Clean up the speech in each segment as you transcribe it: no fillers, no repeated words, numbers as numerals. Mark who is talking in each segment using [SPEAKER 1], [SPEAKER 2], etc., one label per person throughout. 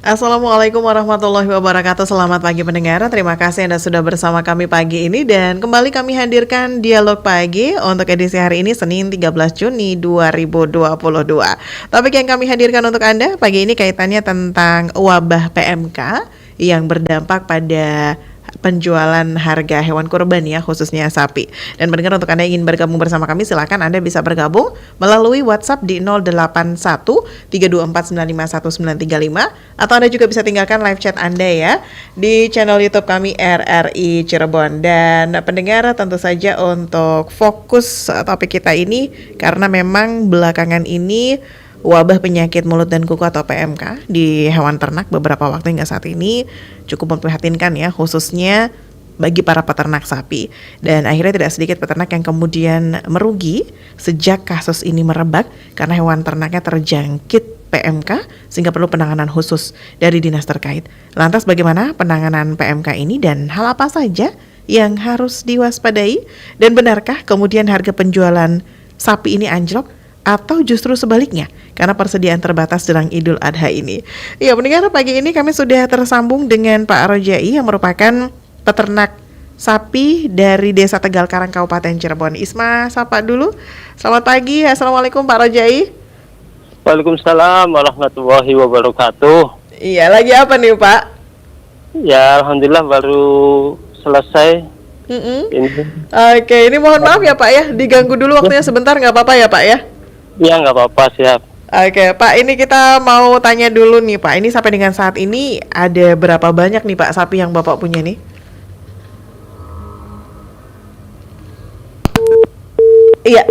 [SPEAKER 1] Assalamualaikum warahmatullahi wabarakatuh. Selamat pagi pendengar. Terima kasih Anda sudah bersama kami pagi ini dan kembali kami hadirkan dialog pagi untuk edisi hari ini Senin 13 Juni 2022. Topik yang kami hadirkan untuk Anda pagi ini kaitannya tentang wabah PMK yang berdampak pada penjualan harga hewan kurban ya, khususnya sapi. Dan pendengar, untuk Anda yang ingin bergabung bersama kami, silakan Anda bisa bergabung melalui WhatsApp di 081 324 951 935 atau Anda juga bisa tinggalkan live chat Anda ya di channel YouTube kami RRI Cirebon. Dan pendengar, tentu saja untuk fokus topik kita ini karena memang belakangan ini wabah penyakit mulut dan kuku atau PMK di hewan ternak beberapa waktu hingga saat ini cukup memprihatinkan ya, khususnya bagi para peternak sapi. Dan akhirnya tidak sedikit peternak yang kemudian merugi sejak kasus ini merebak karena hewan ternaknya terjangkit PMK sehingga perlu penanganan khusus dari dinas terkait. Lantas bagaimana penanganan PMK ini dan hal apa saja yang harus diwaspadai? Dan benarkah kemudian harga penjualan sapi ini anjlok atau justru sebaliknya karena persediaan terbatas jelang Idul Adha ini? Ya pendengar, pagi ini kami sudah tersambung dengan Pak Rojai yang merupakan peternak sapi dari Desa Tegal Karang, Kabupaten Cirebon. Isma, sapa dulu. Selamat pagi, Assalamualaikum Pak Rojai.
[SPEAKER 2] Waalaikumsalam warahmatullahi wabarakatuh.
[SPEAKER 1] Iya, lagi apa nih Pak?
[SPEAKER 2] Ya, alhamdulillah baru selesai. Ini.
[SPEAKER 1] Oke, ini mohon maaf ya Pak ya, diganggu dulu waktunya sebentar, nggak apa-apa ya Pak ya?
[SPEAKER 2] Ya, nggak apa-apa, siap.
[SPEAKER 1] Oke Pak, ini kita mau tanya dulu nih Pak, ini sampai dengan saat ini ada berapa banyak nih Pak sapi yang Bapak punya nih? Iya.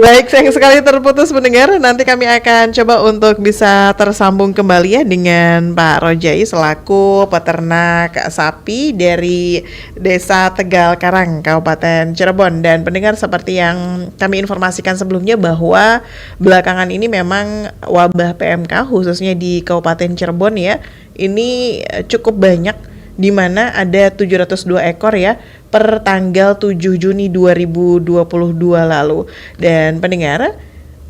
[SPEAKER 1] Baik, sayang sekali terputus mendengar. Nanti kami akan coba untuk bisa tersambung kembali ya dengan Pak Rojai selaku peternak sapi dari Desa Tegal Karang, Kabupaten Cirebon. Dan pendengar, seperti yang kami informasikan sebelumnya bahwa belakangan ini memang wabah PMK khususnya di Kabupaten Cirebon ya, ini cukup banyak, di mana ada 702 ekor ya per tanggal 7 Juni 2022 lalu. Dan pendengar,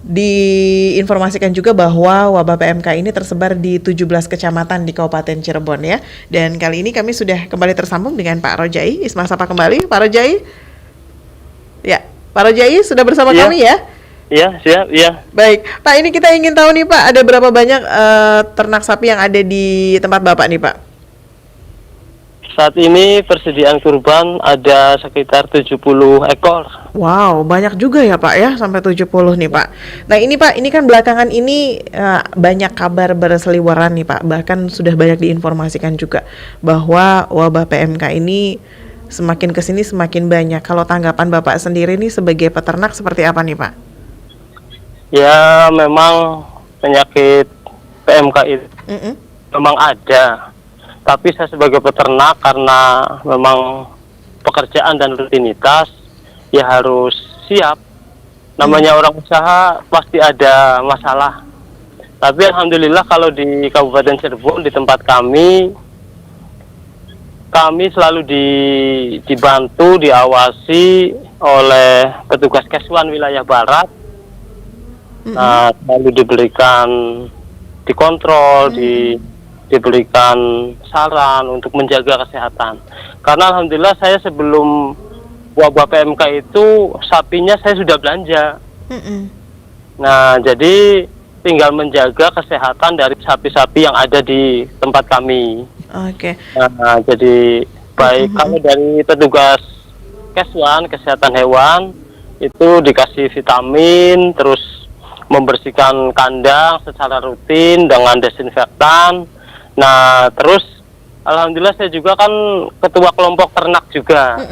[SPEAKER 1] diinformasikan juga bahwa wabah PMK ini tersebar di 17 kecamatan di Kabupaten Cirebon ya. Dan kali ini kami sudah kembali tersambung dengan Pak Rojai. Isma sapa kembali Pak Rojai. Ya, Pak Rojai sudah bersama kami ya.
[SPEAKER 2] Iya, siap, iya.
[SPEAKER 1] Baik, Pak, ini kita ingin tahu nih Pak, ada berapa banyak ternak sapi yang ada di tempat Bapak nih Pak?
[SPEAKER 2] Saat ini persediaan kurban ada sekitar 70 ekor.
[SPEAKER 1] Wow, banyak juga ya Pak ya, sampai 70 nih Pak. Nah ini Pak, ini kan belakangan ini banyak kabar berseliweran nih Pak. Bahkan sudah banyak diinformasikan juga bahwa wabah PMK ini semakin kesini semakin banyak. Kalau tanggapan Bapak sendiri nih sebagai peternak seperti apa nih Pak?
[SPEAKER 2] Ya, memang penyakit PMK itu memang ada. Tapi saya sebagai peternak, karena memang pekerjaan dan rutinitas, ya harus siap. Namanya orang usaha pasti ada masalah. Tapi alhamdulillah kalau di Kabupaten Cirebon, di tempat kami selalu dibantu, diawasi oleh petugas Keswan wilayah Barat. Nah, selalu diberikan, dikontrol, diberikan saran untuk menjaga kesehatan. Karena alhamdulillah saya sebelum wabah PMK itu sapinya saya sudah belanja. Nah, jadi tinggal menjaga kesehatan dari sapi-sapi yang ada di tempat kami.
[SPEAKER 1] Oke.
[SPEAKER 2] Nah, jadi baik kalau dari petugas Keswan kesehatan hewan itu dikasih vitamin, terus membersihkan kandang secara rutin dengan desinfektan. Nah, terus alhamdulillah saya juga kan ketua kelompok ternak juga.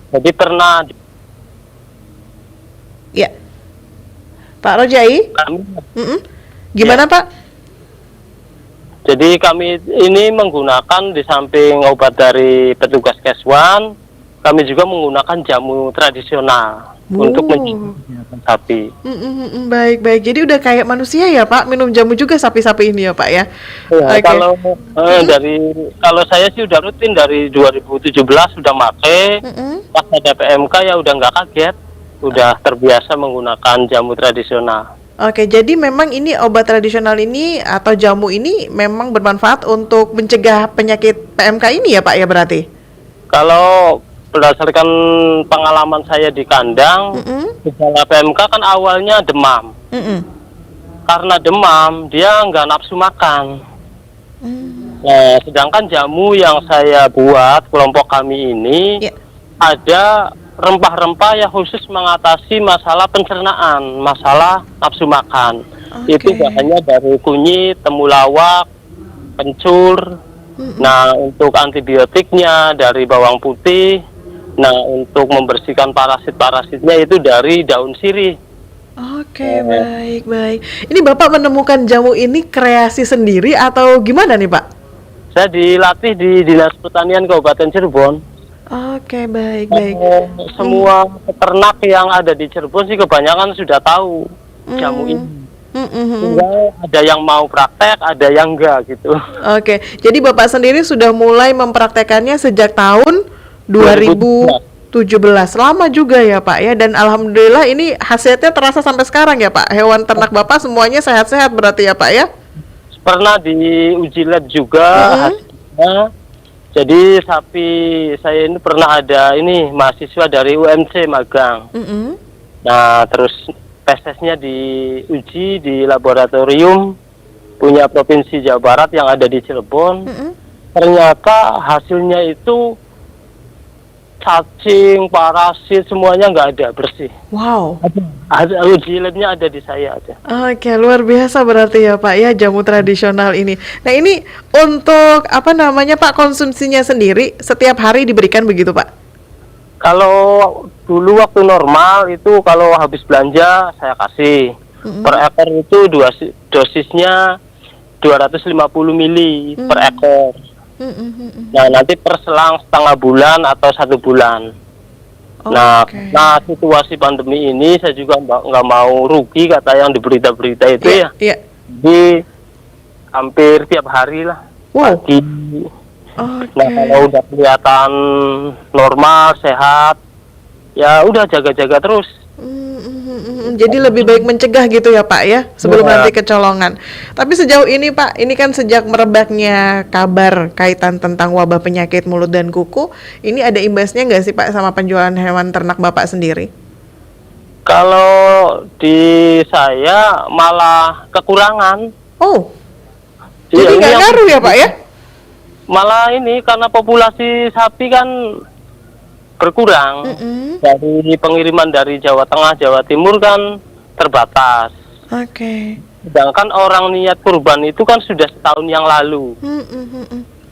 [SPEAKER 2] Jadi pernah.
[SPEAKER 1] Ya, Pak Rojai. Gimana Pak?
[SPEAKER 2] Jadi kami ini menggunakan, di samping obat dari petugas Keswan, kami juga menggunakan jamu tradisional untuk menjaga sapi.
[SPEAKER 1] Baik. Jadi udah kayak manusia ya Pak, minum jamu juga sapi-sapi ini ya Pak ya.
[SPEAKER 2] Ya, kalau kalau saya sih udah rutin dari 2017 sudah make. Pas ada PMK ya udah nggak kaget, udah terbiasa menggunakan jamu tradisional.
[SPEAKER 1] Oke, jadi memang ini obat tradisional ini atau jamu ini memang bermanfaat untuk mencegah penyakit PMK ini ya Pak ya berarti?
[SPEAKER 2] Kalau berdasarkan pengalaman saya di kandang,
[SPEAKER 1] Mm-mm.
[SPEAKER 2] gejala PMK kan awalnya demam.
[SPEAKER 1] Mm-mm.
[SPEAKER 2] Karena demam, dia nggak nafsu makan.
[SPEAKER 1] Mm.
[SPEAKER 2] Nah, sedangkan jamu yang saya buat kelompok kami ini
[SPEAKER 1] Ya.
[SPEAKER 2] ada rempah-rempah yang khusus mengatasi masalah pencernaan, masalah nafsu makan. Itu
[SPEAKER 1] Oke.
[SPEAKER 2] bahannya dari kunyit, temulawak, kencur. Nah, untuk antibiotiknya dari bawang putih. Nah, untuk membersihkan parasit-parasitnya itu dari daun sirih.
[SPEAKER 1] Oke, baik, baik. Ini Bapak menemukan jamu ini kreasi sendiri atau gimana nih Pak?
[SPEAKER 2] Saya dilatih di Dinas Pertanian Kabupaten Cirebon.
[SPEAKER 1] Oke, baik, baik.
[SPEAKER 2] Semua peternak yang ada di Cirebon sih kebanyakan sudah tahu jamu ini.
[SPEAKER 1] Mm-mm.
[SPEAKER 2] Tinggal ada yang mau praktek, ada yang enggak gitu.
[SPEAKER 1] Oke, jadi Bapak sendiri sudah mulai mempraktekannya sejak tahun 2017. Lama juga ya Pak ya, dan alhamdulillah ini hasilnya terasa sampai sekarang ya Pak. Hewan ternak Bapak semuanya sehat-sehat berarti ya Pak ya?
[SPEAKER 2] Pernah diuji lab juga hasilnya. Jadi sapi saya ini pernah ada ini mahasiswa dari UMC magang.
[SPEAKER 1] Mm-mm.
[SPEAKER 2] Nah, terus tesnya diuji di laboratorium punya Provinsi Jawa Barat yang ada di Cirebon. Ternyata hasilnya itu cacing, parasit, semuanya nggak ada, bersih.
[SPEAKER 1] Wow.
[SPEAKER 2] Ada uji labnya ada di saya aja.
[SPEAKER 1] Oke, luar biasa berarti ya Pak ya jamu tradisional ini. Nah ini untuk apa namanya Pak konsumsinya sendiri setiap hari diberikan begitu Pak?
[SPEAKER 2] Kalau dulu waktu normal itu kalau habis belanja saya kasih. Per ekor itu dosisnya 250 mili per ekor. Nah, nanti per selang setengah bulan atau 1 bulan. Nah,
[SPEAKER 1] Oke.
[SPEAKER 2] nah situasi pandemi ini saya juga nggak mau rugi kata yang di berita-berita itu ya.
[SPEAKER 1] Iya.
[SPEAKER 2] Jadi hampir tiap hari lah
[SPEAKER 1] Wow.
[SPEAKER 2] pagi.
[SPEAKER 1] Oke.
[SPEAKER 2] Nah, kalau udah kelihatan normal, sehat, ya udah jaga-jaga terus.
[SPEAKER 1] Jadi lebih baik mencegah gitu ya Pak ya sebelum
[SPEAKER 2] Ya.
[SPEAKER 1] nanti kecolongan. Tapi sejauh ini Pak, ini kan sejak merebaknya kabar kaitan tentang wabah penyakit mulut dan kuku, ini ada imbasnya nggak sih Pak sama penjualan hewan ternak Bapak sendiri?
[SPEAKER 2] Kalau di saya malah kekurangan.
[SPEAKER 1] Oh,
[SPEAKER 2] Iya,
[SPEAKER 1] jadi
[SPEAKER 2] ini
[SPEAKER 1] nggak
[SPEAKER 2] yang-
[SPEAKER 1] ngaruh ya Pak ya?
[SPEAKER 2] Malah ini karena populasi sapi kan berkurang. Dari pengiriman dari Jawa Tengah, Jawa Timur kan terbatas.
[SPEAKER 1] Oke.
[SPEAKER 2] Sedangkan orang niat kurban itu kan sudah setahun yang lalu.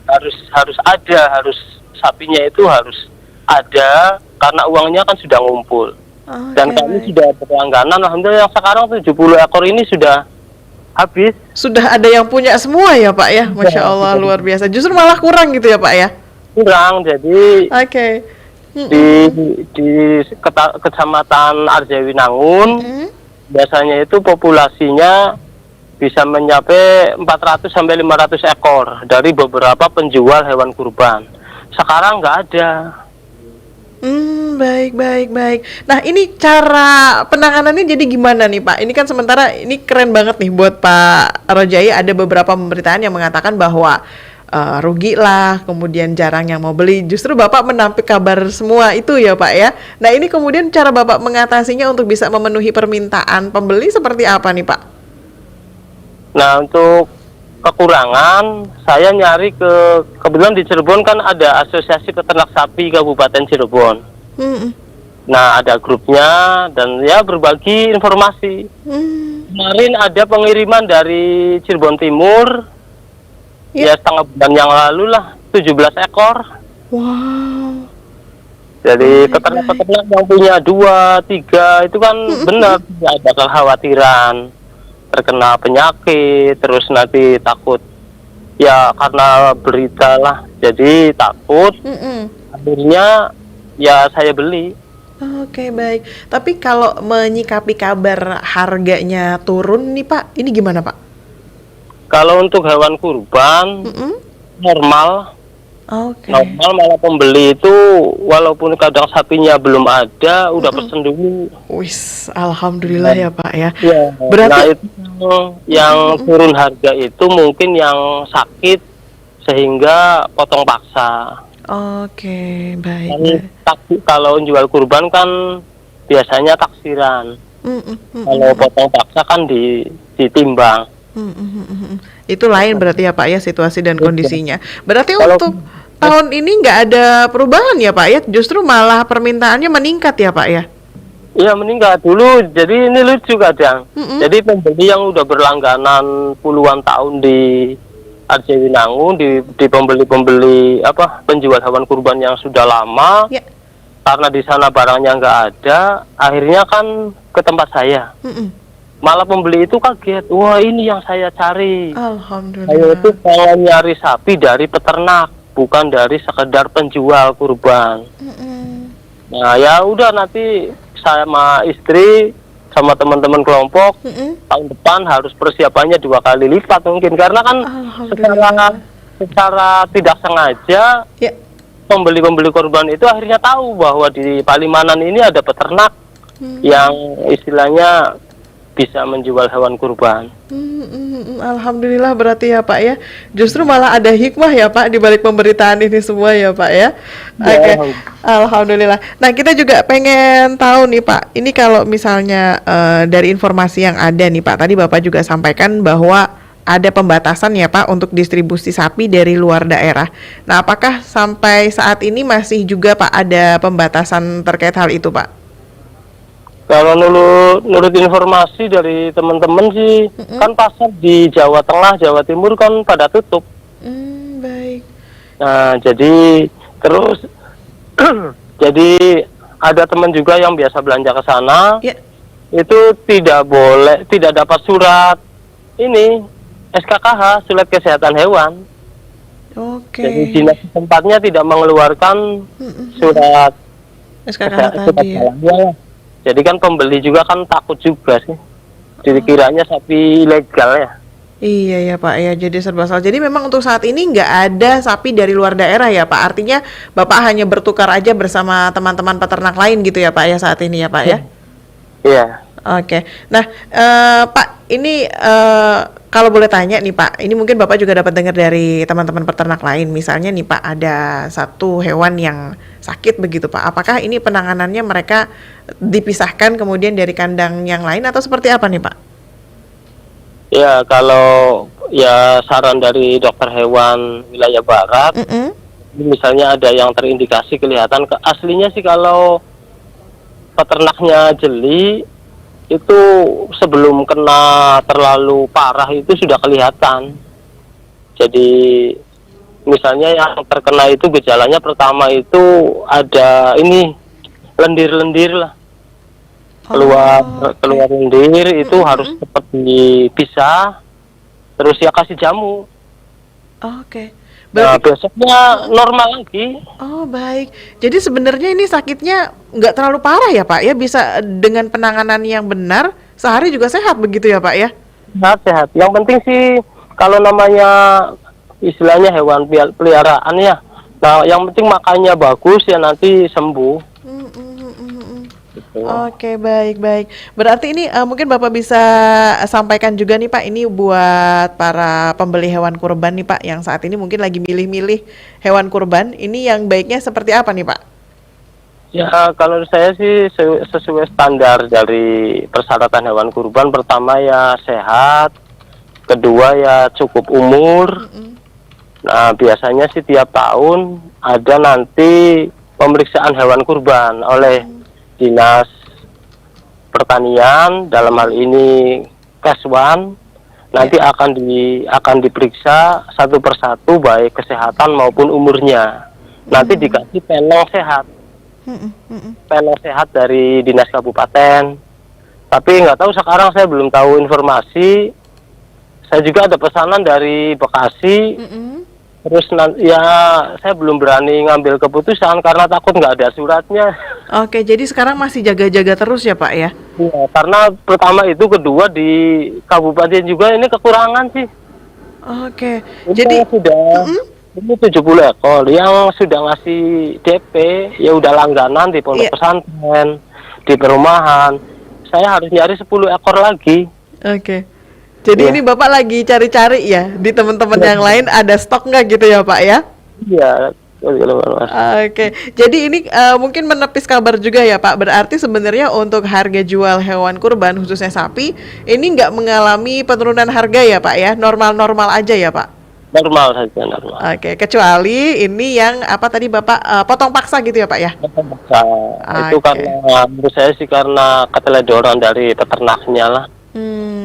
[SPEAKER 2] Harus harus sapinya itu harus ada karena uangnya kan sudah ngumpul. Dan
[SPEAKER 1] Oke,
[SPEAKER 2] kami
[SPEAKER 1] baik.
[SPEAKER 2] sudah berlangganan, alhamdulillah yang sekarang 70 ekor ini sudah habis.
[SPEAKER 1] Sudah ada yang punya semua ya Pak ya? Masya Allah luar biasa. Justru malah kurang gitu ya Pak ya?
[SPEAKER 2] Kurang, jadi
[SPEAKER 1] Oke.
[SPEAKER 2] di Kecamatan Arjawinangun biasanya itu populasinya bisa mencapai 400 sampai 500 ekor dari beberapa penjual hewan kurban. Sekarang nggak ada.
[SPEAKER 1] Baik, baik, baik. Nah, ini cara penanganannya jadi gimana nih, Pak? Ini kan sementara ini keren banget nih buat Pak Rojai. Ada beberapa pemberitaan yang mengatakan bahwa rugi lah, kemudian jarang yang mau beli. Justru Bapak menampik kabar semua itu ya, Pak ya. Nah, ini kemudian cara Bapak mengatasinya untuk bisa memenuhi permintaan pembeli seperti apa nih, Pak?
[SPEAKER 2] Nah, untuk kekurangan saya nyari kebetulan di Cirebon kan ada Asosiasi Peternak Sapi Kabupaten Cirebon. Nah, ada grupnya dan ya berbagi informasi. Kemarin ada pengiriman dari Cirebon Timur. Ya setengah bulan yang lalu lah 17 ekor.
[SPEAKER 1] Wow.
[SPEAKER 2] Jadi peternak-peternak yang punya 2, 3 itu kan benar tidak ada kekhawatiran terkena penyakit, terus nanti takut ya karena berita lah, jadi takut. Akhirnya ya saya beli.
[SPEAKER 1] Oke, baik. Tapi kalau menyikapi kabar harganya turun nih Pak, ini gimana Pak?
[SPEAKER 2] Kalau untuk hewan kurban normal.
[SPEAKER 1] Oke.
[SPEAKER 2] Normal malah pembeli itu walaupun kadang sapinya belum ada, udah pesen dulu.
[SPEAKER 1] Wis, alhamdulillah ya Pak ya.
[SPEAKER 2] Iya. Nah
[SPEAKER 1] Berarti
[SPEAKER 2] itu yang turun harga itu mungkin yang sakit sehingga potong paksa.
[SPEAKER 1] oke, baik,
[SPEAKER 2] Kan
[SPEAKER 1] baik.
[SPEAKER 2] kalau jual kurban kan biasanya taksiran.
[SPEAKER 1] Mm, mm, mm,
[SPEAKER 2] Kalau
[SPEAKER 1] mm,
[SPEAKER 2] potong paksa kan ditimbang.
[SPEAKER 1] mm, mm, mm, mm. Itu lain berarti ya Pak ya situasi dan kondisinya. Berarti
[SPEAKER 2] Kalau
[SPEAKER 1] untuk tahun ini nggak ada perubahan ya Pak ya? Justru malah permintaannya meningkat ya Pak ya?
[SPEAKER 2] iya meningkat dulu, jadi ini lucu kadang.
[SPEAKER 1] Mm-mm.
[SPEAKER 2] Jadi pembeli yang udah berlangganan puluhan tahun di Arjawinangun, di pembeli-pembeli apa penjual hewan kurban yang sudah lama,
[SPEAKER 1] Ya.
[SPEAKER 2] karena di sana barangnya nggak ada, akhirnya kan ke tempat saya.
[SPEAKER 1] Mm-mm.
[SPEAKER 2] Malah pembeli itu kaget, wah ini yang saya cari. Saya
[SPEAKER 1] Alhamdulillah.
[SPEAKER 2] itu pengen nyari sapi dari peternak, bukan dari sekedar penjual kurban.
[SPEAKER 1] Mm-mm.
[SPEAKER 2] Nah ya udah nanti sama istri sama teman-teman kelompok
[SPEAKER 1] Mm-mm.
[SPEAKER 2] tahun depan harus persiapannya 2 kali lipat mungkin karena kan
[SPEAKER 1] Alhamdulillah.
[SPEAKER 2] secara tidak sengaja
[SPEAKER 1] Ya.
[SPEAKER 2] pembeli-pembeli korban itu akhirnya tahu bahwa di Palimanan ini ada peternak yang istilahnya bisa menjual hewan kurban.
[SPEAKER 1] Alhamdulillah berarti ya Pak ya. Justru malah ada hikmah ya Pak di balik pemberitaan ini semua ya Pak ya. Oke. Alhamdulillah. Nah, kita juga pengen tahu nih Pak. Ini kalau misalnya dari informasi yang ada nih Pak. Tadi Bapak juga sampaikan bahwa ada pembatasan ya Pak untuk distribusi sapi dari luar daerah. Nah, apakah sampai saat ini masih juga Pak ada pembatasan terkait hal itu Pak?
[SPEAKER 2] Kalau menurut informasi dari teman-teman sih, kan pasar di Jawa Tengah, Jawa Timur kan pada tutup.
[SPEAKER 1] Baik.
[SPEAKER 2] Nah, jadi terus jadi ada teman juga yang biasa belanja ke sana,
[SPEAKER 1] Ya.
[SPEAKER 2] itu tidak dapat surat ini SKKH, surat kesehatan hewan.
[SPEAKER 1] Oke.
[SPEAKER 2] Jadi dinas tempatnya tidak mengeluarkan surat
[SPEAKER 1] SKKH
[SPEAKER 2] surat
[SPEAKER 1] tadi ya.
[SPEAKER 2] halal. Jadi kan pembeli juga kan takut juga sih. Dikiranya sapi ilegal ya.
[SPEAKER 1] Iya ya Pak ya, jadi serba salah. Jadi memang untuk saat ini nggak ada sapi dari luar daerah ya Pak. Artinya Bapak hanya bertukar aja bersama teman-teman peternak lain gitu ya Pak ya saat ini ya Pak ya.
[SPEAKER 2] Iya.
[SPEAKER 1] Oke. Nah, Pak, ini kalau boleh tanya nih Pak, ini mungkin Bapak juga dapat dengar dari teman-teman peternak lain. Misalnya nih Pak, ada satu hewan yang sakit begitu Pak. Apakah ini penanganannya mereka dipisahkan kemudian dari kandang yang lain atau seperti apa nih Pak?
[SPEAKER 2] Ya, kalau ya saran dari dokter hewan wilayah barat, misalnya ada yang terindikasi kelihatan aslinya sih kalau peternaknya jeli itu sebelum kena terlalu parah itu sudah kelihatan. Jadi misalnya yang terkena itu gejalanya pertama itu ada ini lendir-lendir lah. Keluar lendir itu harus cepat dipisah, terus ya kasih jamu.
[SPEAKER 1] Oke.
[SPEAKER 2] Nah,
[SPEAKER 1] Berarti
[SPEAKER 2] besoknya normal lagi.
[SPEAKER 1] oh baik. Jadi sebenarnya ini sakitnya nggak terlalu parah ya Pak ya? Bisa dengan penanganan yang benar sehari juga sehat begitu ya Pak ya?
[SPEAKER 2] Sehat. Yang penting sih kalau namanya istilahnya hewan peliharaan ya. Nah, yang penting makannya bagus ya nanti sembuh. Gitu.
[SPEAKER 1] Oke, baik. Berarti ini mungkin Bapak bisa sampaikan juga nih Pak, ini buat para pembeli hewan kurban nih Pak, yang saat ini mungkin lagi milih-milih hewan kurban, ini yang baiknya seperti apa nih Pak?
[SPEAKER 2] Ya, kalau saya sih sesuai standar dari persyaratan hewan kurban. Pertama ya sehat, kedua ya cukup umur. Nah, biasanya sih tiap tahun ada nanti pemeriksaan hewan kurban oleh Dinas Pertanian, dalam hal ini Keswan. Nanti akan diperiksa satu persatu baik kesehatan maupun umurnya. Nanti dikasih penel sehat. Penel sehat dari Dinas Kabupaten. Tapi nggak tahu sekarang, saya belum tahu informasi. Saya juga ada pesanan dari Bekasi. Terus ya saya belum berani ngambil keputusan karena takut nggak ada suratnya.
[SPEAKER 1] Oke, jadi sekarang masih jaga-jaga terus ya Pak ya?
[SPEAKER 2] Ya, karena pertama itu, kedua di kabupaten juga ini kekurangan sih.
[SPEAKER 1] Oke,
[SPEAKER 2] Ini
[SPEAKER 1] jadi
[SPEAKER 2] sudah Ini 70 ekor yang sudah ngasih DP, ya udah langganan di
[SPEAKER 1] Iya.
[SPEAKER 2] pondok pesantren, di perumahan. Saya harus nyari 10 ekor lagi.
[SPEAKER 1] Oke. Jadi
[SPEAKER 2] Iya.
[SPEAKER 1] ini Bapak lagi cari-cari ya di teman-teman
[SPEAKER 2] Iya.
[SPEAKER 1] yang lain ada stok nggak gitu ya Pak ya?
[SPEAKER 2] Iya. Mas.
[SPEAKER 1] Oke, jadi ini mungkin menepis kabar juga ya Pak. Berarti sebenarnya untuk harga jual hewan kurban khususnya sapi ini nggak mengalami penurunan harga ya Pak ya? Normal-normal aja ya Pak?
[SPEAKER 2] Normal saja, normal.
[SPEAKER 1] Oke, kecuali ini yang apa tadi Bapak potong paksa gitu ya Pak ya?
[SPEAKER 2] Itu
[SPEAKER 1] Oke.
[SPEAKER 2] karena menurut saya sih karena keteledoran dari peternaknya lah.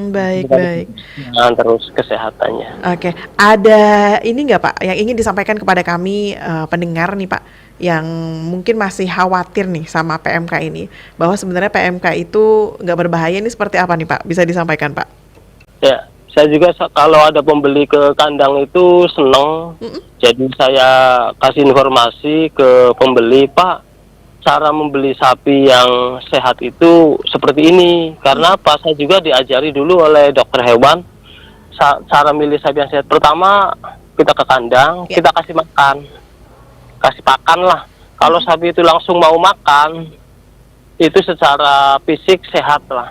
[SPEAKER 1] Baik baik.
[SPEAKER 2] Nah, terus kesehatannya.
[SPEAKER 1] Oke, ada ini nggak Pak yang ingin disampaikan kepada kami pendengar nih Pak, yang mungkin masih khawatir nih sama PMK ini, bahwa sebenarnya PMK itu nggak berbahaya, ini seperti apa nih Pak? Bisa disampaikan Pak?
[SPEAKER 2] Ya, saya juga kalau ada pembeli ke kandang itu seneng. Jadi saya kasih informasi ke pembeli, Pak, cara membeli sapi yang sehat itu seperti ini. Karena apa? Saya juga diajari dulu oleh dokter hewan cara milih sapi yang sehat. Pertama, kita ke kandang,
[SPEAKER 1] Ya.
[SPEAKER 2] kita kasih makan. Kasih pakan lah. Kalau sapi itu langsung mau makan, itu secara fisik sehat lah.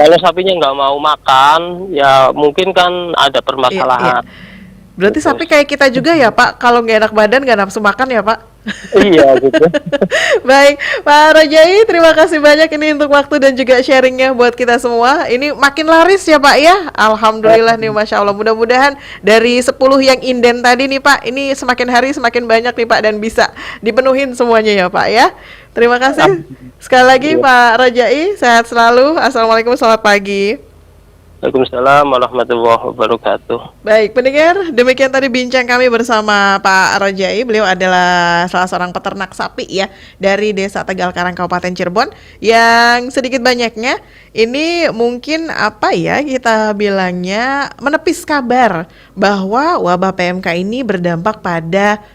[SPEAKER 2] Kalau sapinya nggak mau makan, ya mungkin kan ada
[SPEAKER 1] Iya, iya.
[SPEAKER 2] permasalahan.
[SPEAKER 1] Berarti
[SPEAKER 2] Gitu.
[SPEAKER 1] sapi kayak kita juga ya Pak, kalau nggak enak badan nggak nafsu makan ya Pak?
[SPEAKER 2] Iya gitu.
[SPEAKER 1] Baik, Pak Rojai, terima kasih banyak ini untuk waktu dan juga sharingnya buat kita semua. Ini makin laris ya Pak ya. Alhamdulillah nih, Masya Allah. Mudah-mudahan dari 10 yang inden tadi nih Pak, ini semakin hari semakin banyak nih Pak dan bisa dipenuhin semuanya ya Pak ya. Terima kasih sekali lagi Pak Rojai, sehat selalu. Assalamualaikum, selamat pagi.
[SPEAKER 2] Waalaikumsalam warahmatullahi wabarakatuh.
[SPEAKER 1] Baik, pendengar, demikian tadi bincang kami bersama Pak Rojai. Beliau adalah salah seorang peternak sapi ya dari Desa Tegal Karang, Kabupaten Cirebon. Yang sedikit banyaknya ini mungkin apa ya kita bilangnya menepis kabar bahwa wabah PMK ini berdampak pada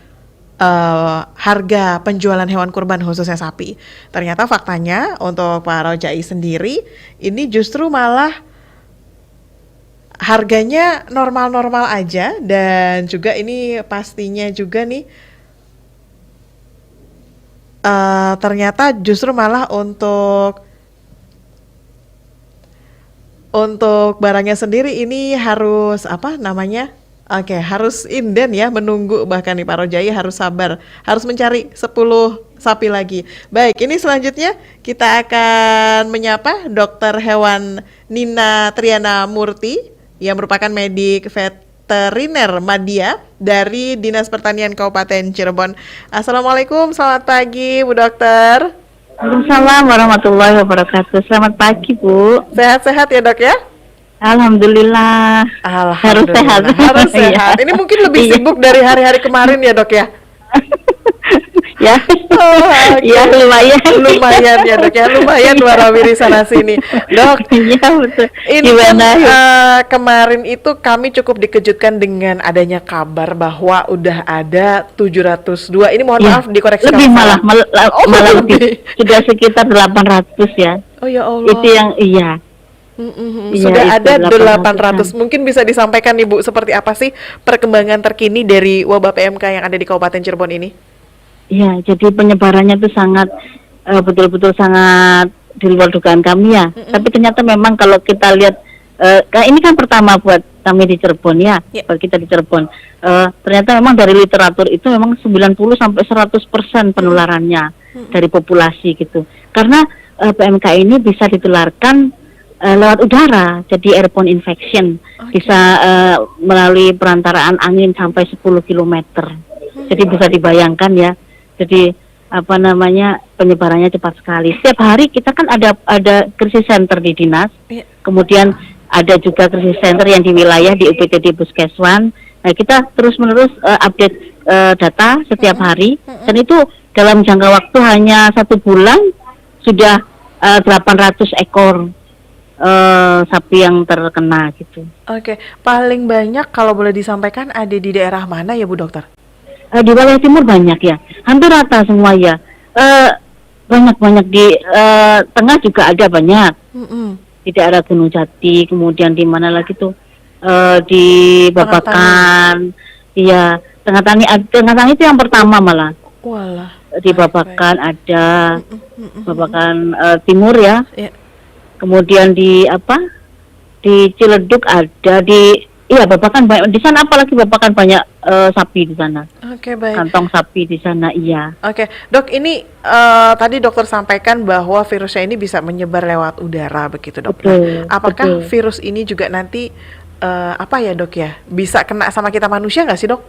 [SPEAKER 1] harga penjualan hewan kurban khususnya sapi. Ternyata faktanya untuk Pak Rojai sendiri ini justru malah harganya normal-normal aja, dan juga ini pastinya juga nih ternyata justru malah untuk barangnya sendiri ini harus apa namanya? Oke, harus inden ya, menunggu, bahkan nih Pak Rojai harus sabar, harus mencari 10 sapi lagi. Baik, ini selanjutnya kita akan menyapa Dokter Hewan Nina Triana Murti yang merupakan medik veteriner Madya dari Dinas Pertanian Kabupaten Cirebon. Assalamualaikum, selamat pagi Bu Dokter.
[SPEAKER 3] Waalaikumsalam warahmatullahi wabarakatuh. Selamat pagi, Bu.
[SPEAKER 1] Sehat-sehat ya Dok ya?
[SPEAKER 3] Alhamdulillah. Harus sehat.
[SPEAKER 1] Harus sehat.
[SPEAKER 3] Iya.
[SPEAKER 1] Ini mungkin lebih
[SPEAKER 3] Iya.
[SPEAKER 1] sibuk dari hari-hari kemarin ya Dok ya?
[SPEAKER 3] Ya.
[SPEAKER 1] Oh, oke.
[SPEAKER 3] Ya, lumayan.
[SPEAKER 1] Lumayan ya Dok ya, lumayan warawiri sana sini. Dok,
[SPEAKER 3] Iya, betul.
[SPEAKER 1] ini kan
[SPEAKER 3] Gimana?
[SPEAKER 1] kemarin itu kami cukup dikejutkan dengan adanya kabar bahwa udah ada 702. Ini mohon
[SPEAKER 3] Ya,
[SPEAKER 1] maaf dikoreksi
[SPEAKER 3] lebih
[SPEAKER 1] kalau
[SPEAKER 3] malah
[SPEAKER 1] salah. Oh,
[SPEAKER 3] malah
[SPEAKER 1] lebih.
[SPEAKER 3] lebih. Sudah sekitar 800 ya.
[SPEAKER 1] Oh ya Allah.
[SPEAKER 3] Itu yang iya. Iya,
[SPEAKER 1] Sudah
[SPEAKER 3] itu
[SPEAKER 1] ada 800.
[SPEAKER 3] 800-an.
[SPEAKER 1] Mungkin bisa disampaikan Ibu seperti apa sih perkembangan terkini dari wabah PMK yang ada di Kabupaten Cirebon ini?
[SPEAKER 3] Iya, jadi penyebarannya itu sangat betul-betul sangat di luar dugaan kami ya. Tapi ternyata memang kalau kita lihat ini kan pertama buat kami di Cirebon ya, buat kita di Cirebon. Ternyata memang dari literatur itu memang 90 sampai 100% penularannya dari populasi gitu. Karena PMK ini bisa ditularkan lewat udara, jadi airborne infection, bisa melalui perantaraan angin sampai 10 kilometer. Jadi bisa dibayangkan ya. Jadi apa namanya penyebarannya cepat sekali. Setiap hari kita kan ada krisis center di dinas, kemudian ada juga krisis center yang di wilayah di UPTD Puskeswan. Nah, kita terus menerus update data setiap hari, dan itu dalam jangka waktu hanya 1 bulan sudah 800 ekor sapi yang terkena gitu.
[SPEAKER 1] Oke, paling banyak kalau boleh disampaikan ada di daerah mana ya Bu Dokter?
[SPEAKER 3] Di wilayah timur banyak ya, hampir rata semua ya. Banyak di tengah juga ada banyak. Di daerah Gunung Jati, kemudian di mana lagi tuh di Babakan. Iya, Tengah Tani itu yang pertama malah.
[SPEAKER 1] Walah.
[SPEAKER 3] Di Babakan ada, Babakan Timur ya.
[SPEAKER 1] Ya.
[SPEAKER 3] Kemudian di Ciledug ada, Babakan banyak di sana, apalagi Babakan banyak sapi di sana.
[SPEAKER 1] Oke, baik.
[SPEAKER 3] Kantong sapi di sana, iya.
[SPEAKER 1] Oke, Dok, ini tadi dokter sampaikan bahwa virusnya ini bisa menyebar lewat udara begitu, Dok.
[SPEAKER 3] Betul,
[SPEAKER 1] Nah, apakah
[SPEAKER 3] betul.
[SPEAKER 1] virus ini juga nanti apa ya, Dok ya? Bisa kena sama kita manusia nggak sih, Dok?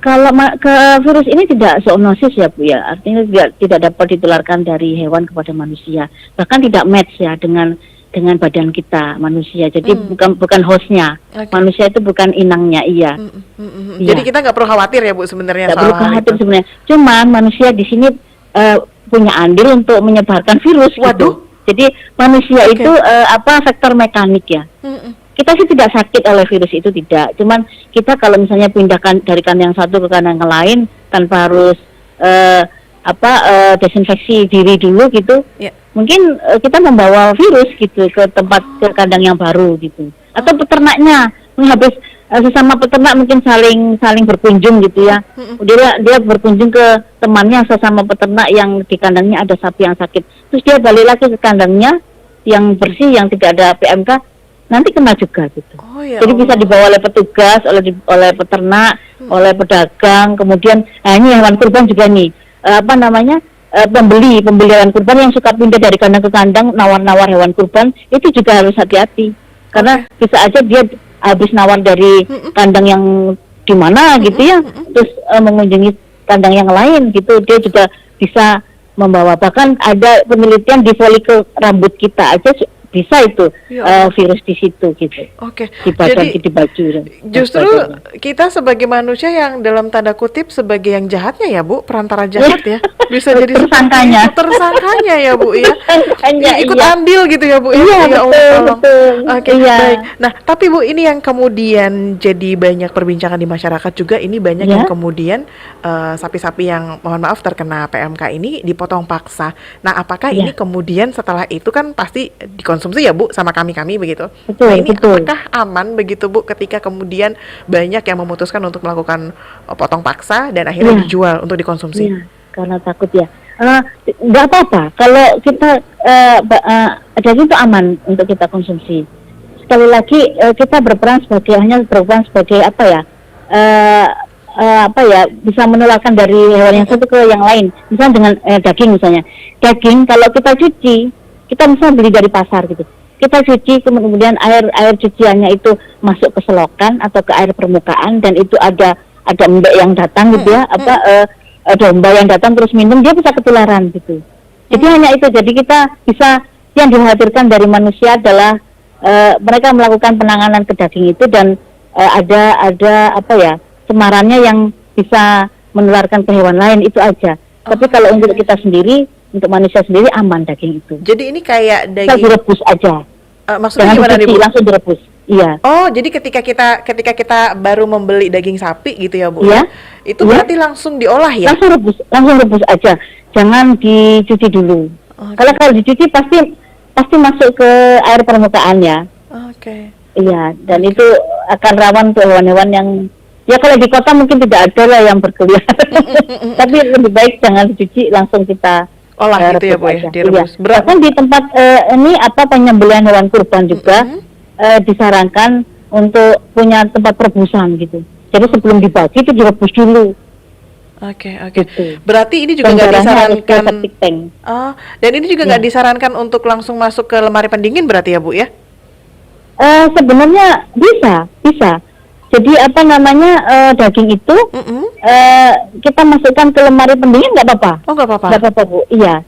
[SPEAKER 3] Kalau ke virus ini tidak zoonosis ya Bu ya, artinya tidak dapat ditularkan dari hewan kepada manusia, bahkan tidak match ya dengan badan kita manusia. Jadi bukan hostnya, manusia itu bukan inangnya, iya. Iya.
[SPEAKER 1] Jadi kita nggak perlu khawatir ya Bu sebenarnya
[SPEAKER 3] Nggak
[SPEAKER 1] soal
[SPEAKER 3] perlu
[SPEAKER 1] hal
[SPEAKER 3] khawatir
[SPEAKER 1] itu.
[SPEAKER 3] sebenarnya. Cuman manusia di sini punya andil untuk menyebarkan virus.
[SPEAKER 1] Waduh.
[SPEAKER 3] Gitu. Jadi manusia itu faktor mekanik ya. Kita sih tidak sakit oleh virus itu, tidak. Cuman kita kalau misalnya pindahkan dari kandang yang satu ke kandang yang lain tanpa harus desinfeksi diri dulu gitu.
[SPEAKER 1] Ya.
[SPEAKER 3] Mungkin kita membawa virus gitu ke kandang yang baru gitu. Atau peternaknya habis sesama peternak mungkin saling berkunjung gitu ya. Dia berkunjung ke temannya sesama peternak yang di kandangnya ada sapi yang sakit. Terus dia balik lagi ke kandangnya yang bersih yang tidak ada PMK, nanti kena juga gitu.
[SPEAKER 1] Oh, ya
[SPEAKER 3] Jadi bisa dibawa oleh petugas, oleh peternak, oleh pedagang, kemudian ini hewan kurban juga nih, pembeli hewan kurban yang suka pindah dari kandang ke kandang, nawar-nawar hewan kurban, itu juga harus hati-hati. Karena bisa aja dia habis nawar dari kandang yang di mana gitu ya, terus mengunjungi kandang yang lain gitu, dia juga bisa membawa. Bahkan ada penelitian di folikel rambut kita aja bisa itu virus di situ gitu.
[SPEAKER 1] Oke.
[SPEAKER 3] Di badan,
[SPEAKER 1] Jadi
[SPEAKER 3] di baju.
[SPEAKER 1] justru kita sebagai manusia yang dalam tanda kutip sebagai yang jahatnya ya Bu, perantara jahat ya. Bisa jadi
[SPEAKER 3] tersangkanya.
[SPEAKER 1] Tersangkanya ya Bu ya.
[SPEAKER 3] Tersangkanya,
[SPEAKER 1] Ikut
[SPEAKER 3] iya.
[SPEAKER 1] andil gitu ya Bu ya.
[SPEAKER 3] Iya,
[SPEAKER 1] Ya Allah,
[SPEAKER 3] betul,
[SPEAKER 1] tolong.
[SPEAKER 3] betul.
[SPEAKER 1] Oke,
[SPEAKER 3] Iya.
[SPEAKER 1] baik. Nah, tapi Bu, ini yang kemudian jadi banyak perbincangan di masyarakat juga, ini banyak
[SPEAKER 3] Ya.
[SPEAKER 1] yang kemudian sapi-sapi yang mohon maaf terkena PMK ini dipotong paksa. Nah, apakah
[SPEAKER 3] Ya.
[SPEAKER 1] ini kemudian setelah itu kan pasti dikonsumsi ya Bu sama kami begitu.
[SPEAKER 3] Betul,
[SPEAKER 1] Nah, ini
[SPEAKER 3] betul.
[SPEAKER 1] apakah aman begitu Bu ketika kemudian banyak yang memutuskan untuk melakukan potong paksa dan akhirnya
[SPEAKER 3] Iya.
[SPEAKER 1] dijual untuk dikonsumsi?
[SPEAKER 3] Iya, karena takut ya. Nggak apa-apa kalau kita daging itu aman untuk kita konsumsi. Sekali lagi kita hanya berperan sebagai bisa menularkan dari hewan yang satu ke yang lain. Misalnya dengan daging kalau kita cuci, kita misalnya beli dari pasar gitu, kita cuci kemudian air cuciannya itu masuk ke selokan atau ke air permukaan, dan itu ada embek yang datang gitu ya, domba yang datang terus minum, dia bisa ketularan gitu. Jadi hanya itu. Jadi kita bisa, yang dikhawatirkan dari manusia adalah mereka melakukan penanganan ke daging itu dan ada cemarannya yang bisa menularkan ke hewan lain, itu aja. Tapi kalau untuk kita sendiri, untuk manusia sendiri aman daging itu.
[SPEAKER 1] Jadi ini kayak
[SPEAKER 3] Kita
[SPEAKER 1] daging
[SPEAKER 3] direbus aja.
[SPEAKER 1] maksudnya
[SPEAKER 3] Jangan
[SPEAKER 1] gimana nih
[SPEAKER 3] dicuci,
[SPEAKER 1] Bu?
[SPEAKER 3] langsung direbus. Iya.
[SPEAKER 1] Oh, jadi ketika kita baru membeli daging sapi gitu ya Bu?
[SPEAKER 3] Iya.
[SPEAKER 1] Itu
[SPEAKER 3] Iya.
[SPEAKER 1] berarti langsung diolah ya?
[SPEAKER 3] Langsung rebus aja. Jangan dicuci dulu.
[SPEAKER 1] Oke.
[SPEAKER 3] Kalau dicuci pasti masuk ke air permukaan ya.
[SPEAKER 1] Oke.
[SPEAKER 3] Iya, dan itu akan rawan untuk hewan-hewan yang, ya kalau di kota mungkin tidak ada lah yang berkeliaran. Tapi lebih baik jangan dicuci, langsung kita
[SPEAKER 1] Olah gitu ya Bu ya,
[SPEAKER 3] aja.
[SPEAKER 1] direbus.
[SPEAKER 3] Iya. Bahkan di tempat penyembelihan hewan kurban juga disarankan untuk punya tempat perebusan gitu. Jadi sebelum dibagi itu direbus dulu.
[SPEAKER 1] Oke.
[SPEAKER 3] Gitu.
[SPEAKER 1] Berarti ini juga
[SPEAKER 3] Dan
[SPEAKER 1] nggak
[SPEAKER 3] caranya harus ke
[SPEAKER 1] disarankan.
[SPEAKER 3] septic tank.
[SPEAKER 1] Oh, dan ini juga nggak disarankan untuk langsung masuk ke lemari pendingin berarti ya Bu ya?
[SPEAKER 3] Sebenarnya bisa. Jadi daging itu kita masukkan ke lemari pendingin nggak apa-apa.
[SPEAKER 1] Oh, nggak apa-apa.
[SPEAKER 3] Nggak apa-apa Bu. Iya.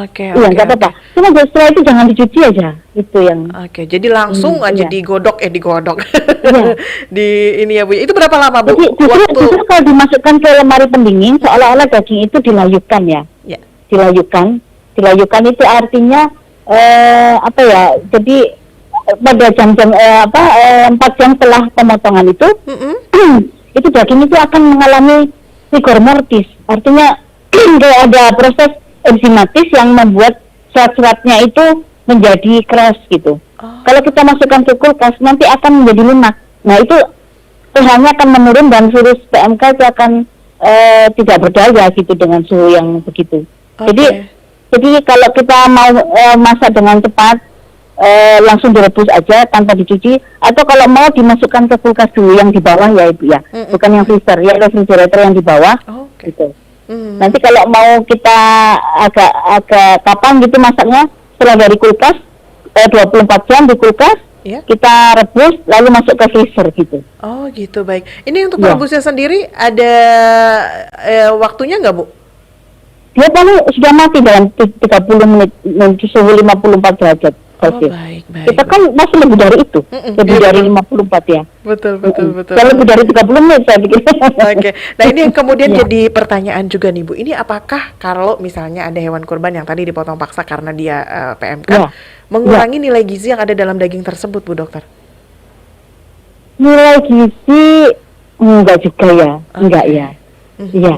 [SPEAKER 1] Oke.
[SPEAKER 3] Iya, nggak apa-apa. Cuma setelah itu jangan dicuci aja. Itu yang.
[SPEAKER 1] Oke, jadi langsung aja
[SPEAKER 3] iya.
[SPEAKER 1] digodok.
[SPEAKER 3] Iya.
[SPEAKER 1] Di ini ya Bu. Itu berapa lama Bu?
[SPEAKER 3] Jadi justru kalau dimasukkan ke lemari pendingin, seolah-olah daging itu dilayukan ya.
[SPEAKER 1] Ya.
[SPEAKER 3] Dilayukan itu artinya Jadi pada jam-jam 4 jam setelah pemotongan itu, itu daging itu akan mengalami rigor mortis. Artinya ada proses enzimatis yang membuat serat-seratnya itu menjadi keras gitu.
[SPEAKER 1] Oh,
[SPEAKER 3] Kalau kita masukkan ke kulkas nanti akan menjadi lunak. Nah itu pH-nya akan menurun dan virus PMK itu akan tidak berdaya gitu dengan suhu yang begitu. Jadi
[SPEAKER 1] oke.
[SPEAKER 3] jadi kalau kita mau masak dengan cepat langsung direbus aja tanpa dicuci, atau kalau mau dimasukkan ke kulkas dulu yang di bawah ya Ibu ya, bukan yang freezer ya, refrigerator yang di bawah
[SPEAKER 1] Oke.
[SPEAKER 3] gitu.
[SPEAKER 1] Hmm.
[SPEAKER 3] Nanti kalau mau kita agak kapan gitu masaknya, setelah dari kulkas 24 jam di kulkas,
[SPEAKER 1] Ya.
[SPEAKER 3] kita rebus lalu masuk ke freezer gitu.
[SPEAKER 1] Oh gitu, baik. Ini untuk
[SPEAKER 3] Ya.
[SPEAKER 1] merebusnya sendiri ada waktunya nggak, Bu?
[SPEAKER 3] Dia paling sudah mati dalam 30 menit di suhu 54 derajat
[SPEAKER 1] Oh,
[SPEAKER 3] Celcius.
[SPEAKER 1] baik, baik.
[SPEAKER 3] Kita kan masih lebih dari itu, lebih
[SPEAKER 1] Iya,
[SPEAKER 3] dari
[SPEAKER 1] betul.
[SPEAKER 3] 54 ya.
[SPEAKER 1] Betul, betul, betul.
[SPEAKER 3] Kalau lebih dari 30 menit saya pikir.
[SPEAKER 1] Oke, nah ini yang kemudian
[SPEAKER 3] Ya.
[SPEAKER 1] jadi pertanyaan juga nih Bu. Ini apakah kalau misalnya ada hewan kurban yang tadi dipotong paksa karena dia PMK,
[SPEAKER 3] Ya.
[SPEAKER 1] mengurangi nilai gizi yang ada dalam daging tersebut, Bu Dokter?
[SPEAKER 3] Nilai gizi enggak juga ya, enggak ya. Iya.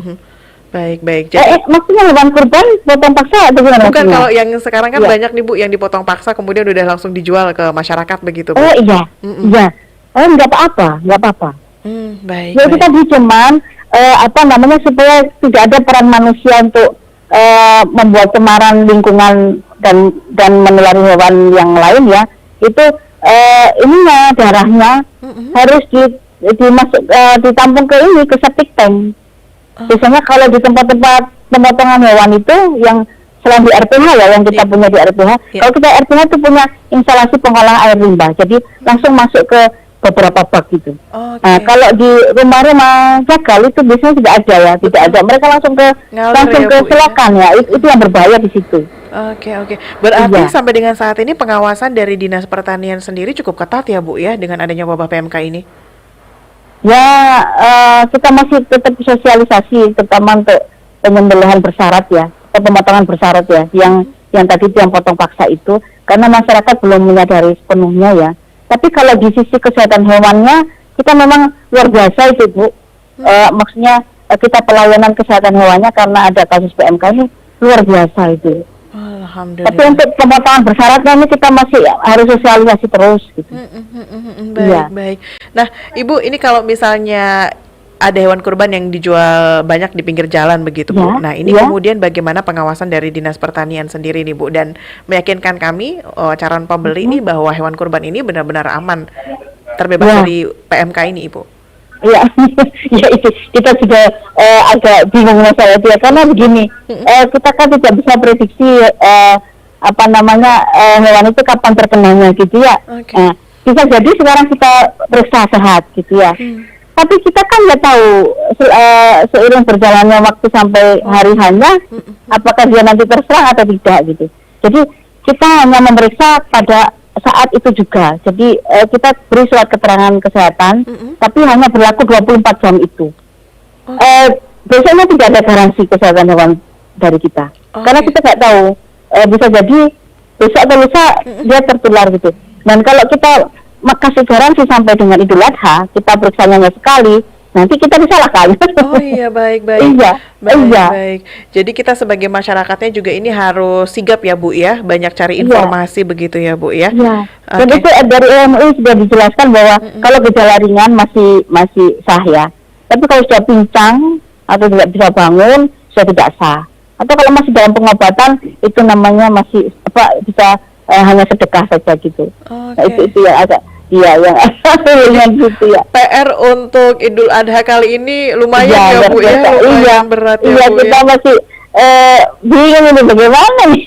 [SPEAKER 1] Baik, baik. Jadi
[SPEAKER 3] Maksudnya hewan kurban potong paksa atau gimana?
[SPEAKER 1] bukan
[SPEAKER 3] maksudnya?
[SPEAKER 1] kalau yang sekarang kan
[SPEAKER 3] Iya.
[SPEAKER 1] banyak nih Bu yang dipotong paksa kemudian udah langsung dijual ke masyarakat begitu, Bu.
[SPEAKER 3] Oh iya, iya. Enggak apa-apa, enggak apa-apa.
[SPEAKER 1] Baik,
[SPEAKER 3] Ya itu
[SPEAKER 1] baik.
[SPEAKER 3] tadi cuman apa namanya supaya tidak ada peran manusia untuk membuat cemaran lingkungan dan menulari hewan yang lain ya. Itu ininya darahnya harus ditampung ke ini ke septic tank. Biasanya kalau di tempat-tempat pemotongan hewan itu yang selain di RPH ya, yang kita
[SPEAKER 1] Iya.
[SPEAKER 3] punya di RPH,
[SPEAKER 1] Iya.
[SPEAKER 3] kalau kita RPH itu punya instalasi pengolahan air limbah, jadi langsung masuk ke beberapa bak gitu.
[SPEAKER 1] Oke.
[SPEAKER 3] Nah, kalau di rumah-rumah gagal itu biasanya tidak ada ya, tidak ada. Mereka langsung ke
[SPEAKER 1] Ngalir ya, Bu, ya.
[SPEAKER 3] selokan ya. Itu yang berbahaya di situ.
[SPEAKER 1] Oke, oke. Berarti
[SPEAKER 3] Iya.
[SPEAKER 1] sampai dengan saat ini pengawasan dari Dinas Pertanian sendiri cukup ketat ya, Bu ya, dengan adanya wabah PMK ini?
[SPEAKER 3] Ya, kita masih tetap sosialisasi, terutama untuk penyembelihan bersyarat ya, pemotongan bersyarat ya, yang tadi itu yang potong paksa itu, karena masyarakat belum menyadari sepenuhnya ya. Tapi kalau di sisi kesehatan hewannya, kita memang luar biasa itu Bu. Maksudnya kita pelayanan kesehatan hewannya karena ada kasus PMK ini luar biasa itu.
[SPEAKER 1] Alhamdulillah.
[SPEAKER 3] Tapi untuk pemotongan bersyaratnya ini kita masih harus sosialisasi terus gitu.
[SPEAKER 1] Baik,
[SPEAKER 3] Iya.
[SPEAKER 1] baik. Nah, Ibu, ini kalau misalnya ada hewan kurban yang dijual banyak di pinggir jalan begitu, Bu.
[SPEAKER 3] Ya,
[SPEAKER 1] Nah, ini
[SPEAKER 3] ya.
[SPEAKER 1] kemudian bagaimana pengawasan dari Dinas Pertanian sendiri nih, Bu, dan meyakinkan kami calon pembeli ini bahwa hewan kurban ini benar-benar aman terbebas
[SPEAKER 3] Ya.
[SPEAKER 1] dari PMK ini, Ibu.
[SPEAKER 3] Ya, ya itu kita juga agak bingung masalah itu ya, karena begini, kita kan tidak bisa prediksi apa namanya hewan itu kapan terkenanya gitu ya.
[SPEAKER 1] Oke.
[SPEAKER 3] Bisa jadi sekarang kita periksa sehat gitu ya. Tapi kita kan nggak tahu seiring berjalannya waktu sampai hari hanya apakah dia nanti terserang atau tidak gitu. Jadi kita hanya memeriksa pada saat itu juga. Jadi kita beri surat keterangan kesehatan, tapi hanya berlaku 24 jam itu. Biasanya tidak ada garansi kesehatan hewan dari kita, karena kita nggak tahu. Bisa jadi besok atau lusa dia tertular gitu. Dan kalau kita kasih garansi sampai dengan Idul Adha, kita periksanya hanya sekali, nanti kita disalahkan.
[SPEAKER 1] Oh iya, baik, baik.
[SPEAKER 3] Iya,
[SPEAKER 1] Baik,
[SPEAKER 3] iya.
[SPEAKER 1] baik. Jadi kita sebagai masyarakatnya juga ini harus sigap ya, Bu ya, banyak cari
[SPEAKER 3] Iya.
[SPEAKER 1] informasi begitu ya, Bu ya.
[SPEAKER 3] Ya, dan
[SPEAKER 1] Oke.
[SPEAKER 3] itu dari MUI sudah dijelaskan bahwa kalau gejala ringan masih sah ya. Tapi kalau sudah pincang atau tidak bisa bangun, sudah tidak sah. Atau kalau masih dalam pengobatan, itu namanya masih bisa hanya sedekah saja gitu. Nah,
[SPEAKER 1] Oke.
[SPEAKER 3] itu yang agak yang yang gitu ya.
[SPEAKER 1] PR untuk Idul Adha kali ini lumayan ya, Bu ya,
[SPEAKER 3] biasa.
[SPEAKER 1] lumayan berat ya,
[SPEAKER 3] Iya,
[SPEAKER 1] Bu
[SPEAKER 3] kita
[SPEAKER 1] ya.
[SPEAKER 3] masih bingung ini bagaimana nih.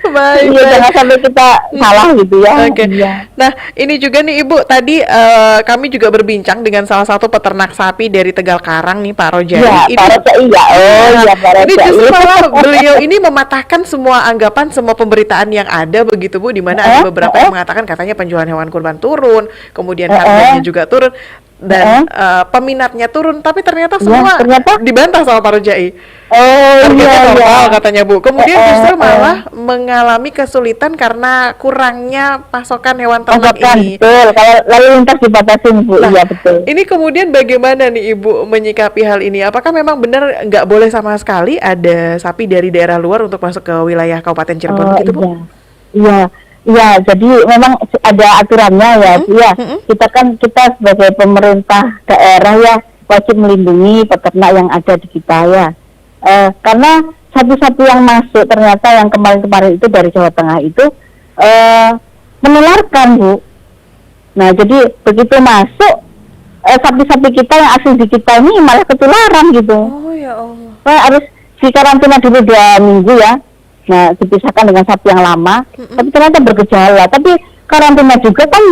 [SPEAKER 1] Baik,
[SPEAKER 3] Iya,
[SPEAKER 1] baik.
[SPEAKER 3] jangan sampai kita salah gitu ya.
[SPEAKER 1] Oke.
[SPEAKER 3] Iya.
[SPEAKER 1] Nah, ini juga nih Ibu, tadi kami juga berbincang dengan salah satu peternak sapi dari Tegal Karang nih, Pak Rojai.
[SPEAKER 3] Iya,
[SPEAKER 1] Ini
[SPEAKER 3] Pak Roja, iya. Oh, iya, Pak
[SPEAKER 1] ini
[SPEAKER 3] Roja.
[SPEAKER 1] justru
[SPEAKER 3] Iya.
[SPEAKER 1] malah beliau ini mematahkan semua anggapan, semua pemberitaan yang ada begitu, Bu, di mana ada beberapa yang mengatakan katanya penjualan hewan kurban turun, kemudian harganya juga turun dan peminatnya turun, tapi ternyata semua
[SPEAKER 3] ternyata?
[SPEAKER 1] dibantah sama Pak Rojai.
[SPEAKER 3] Oh,
[SPEAKER 1] Targetnya
[SPEAKER 3] iya,
[SPEAKER 1] normal
[SPEAKER 3] iya.
[SPEAKER 1] katanya, Bu. Kemudian justru malah mengalami kesulitan karena kurangnya pasokan hewan ternak
[SPEAKER 3] Pasokan,
[SPEAKER 1] ini.
[SPEAKER 3] betul. Kalau lalu lintas dibatasin, Bu.
[SPEAKER 1] Nah,
[SPEAKER 3] Iya, betul.
[SPEAKER 1] ini kemudian bagaimana nih Ibu menyikapi hal ini? Apakah memang benar nggak boleh sama sekali ada sapi dari daerah luar untuk masuk ke wilayah Kabupaten Cirebon gitu, Bu?
[SPEAKER 3] Iya. Iya. Iya, jadi memang ada aturannya ya, ya. Kita sebagai pemerintah daerah ya wajib melindungi peternak yang ada di kita ya. Karena sapi-sapi yang masuk ternyata yang kemarin-kemarin itu dari Jawa Tengah itu menularkan, Bu. Nah, jadi begitu masuk sapi-sapi kita yang asli di kita ini malah ketularan gitu.
[SPEAKER 1] Oh ya Allah.
[SPEAKER 3] Harus dikarantina dulu 2 minggu ya. Nah, dipisahkan dengan sapi yang lama, tapi ternyata bergejala. Tapi karantina juga kan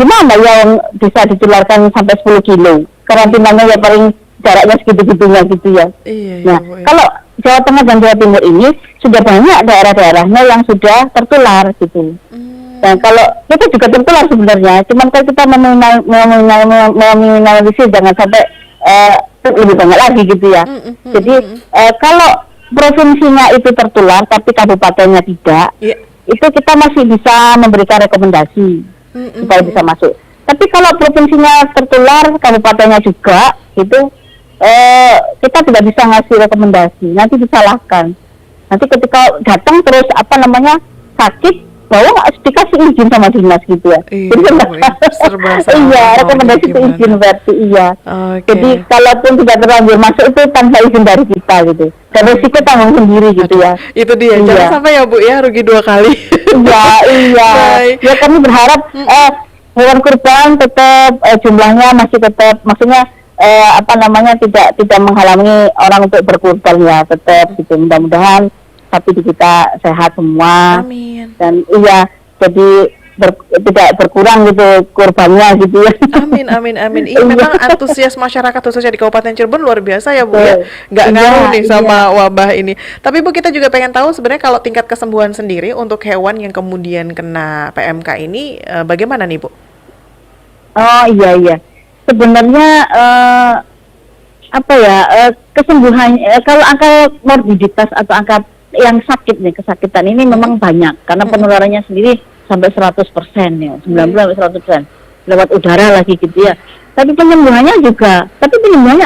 [SPEAKER 3] gimana ya yang bisa ditularkan sampai 10 kilo? Karantinanya ya paling jaraknya segitu-gitunya gitu ya.
[SPEAKER 1] Iya,
[SPEAKER 3] Nah,
[SPEAKER 1] Bu, ya.
[SPEAKER 3] kalau Jawa Tengah dan Jawa Timur ini sudah banyak daerah-daerahnya yang sudah tertular gitu. Dan kalau kita juga tertular sebenarnya, cuman kalau kita meminimalisir jangan sampai lebih banyak lagi gitu ya. Jadi kalau provinsinya itu tertular tapi kabupatennya tidak, itu kita masih bisa memberikan rekomendasi supaya bisa masuk. Tapi kalau provinsinya tertular, kabupatennya juga, itu kita tidak bisa ngasih rekomendasi, nanti disalahkan. Nanti ketika datang terus sakit, bahwa dikasih izin sama dinas gitu ya.
[SPEAKER 1] Iya,
[SPEAKER 3] Jadi
[SPEAKER 1] serba
[SPEAKER 3] iya, rekomendasi itu izin berarti iya.
[SPEAKER 1] Oke.
[SPEAKER 3] Jadi kalaupun tidak terlanjur masuk itu tanpa izin dari kita gitu. Dan risiko tanggung sendiri gitu ya.
[SPEAKER 1] Itu dia, jangan sampai ya Bu ya rugi 2 kali.
[SPEAKER 3] Iya.
[SPEAKER 1] Baik.
[SPEAKER 3] Ya kami berharap hewan kurban tetap jumlahnya masih tetap, maksudnya tidak menghalangi orang untuk berkurban ya, tetap gitu. Mudah-mudahan sapi di kita sehat semua.
[SPEAKER 1] Amin.
[SPEAKER 3] Dan iya, jadi tidak berkurang gitu kurbannya gitu ya.
[SPEAKER 1] Amin. Ini memang antusias masyarakat khususnya di Kabupaten Cirebon luar biasa ya Bu ya. Nggak ngaruh nih sama wabah ini. Tapi Bu, kita juga pengen tahu sebenarnya kalau tingkat kesembuhan sendiri untuk hewan yang kemudian kena PMK ini bagaimana nih Bu?
[SPEAKER 3] Oh iya. Sebenarnya kesembuhan kalau angka morbiditas atau angka yang sakit nih, kesakitan ini memang banyak karena penularannya sendiri sampai 100% ya, 90-100% lewat udara lagi gitu ya. Tapi penyembuhannya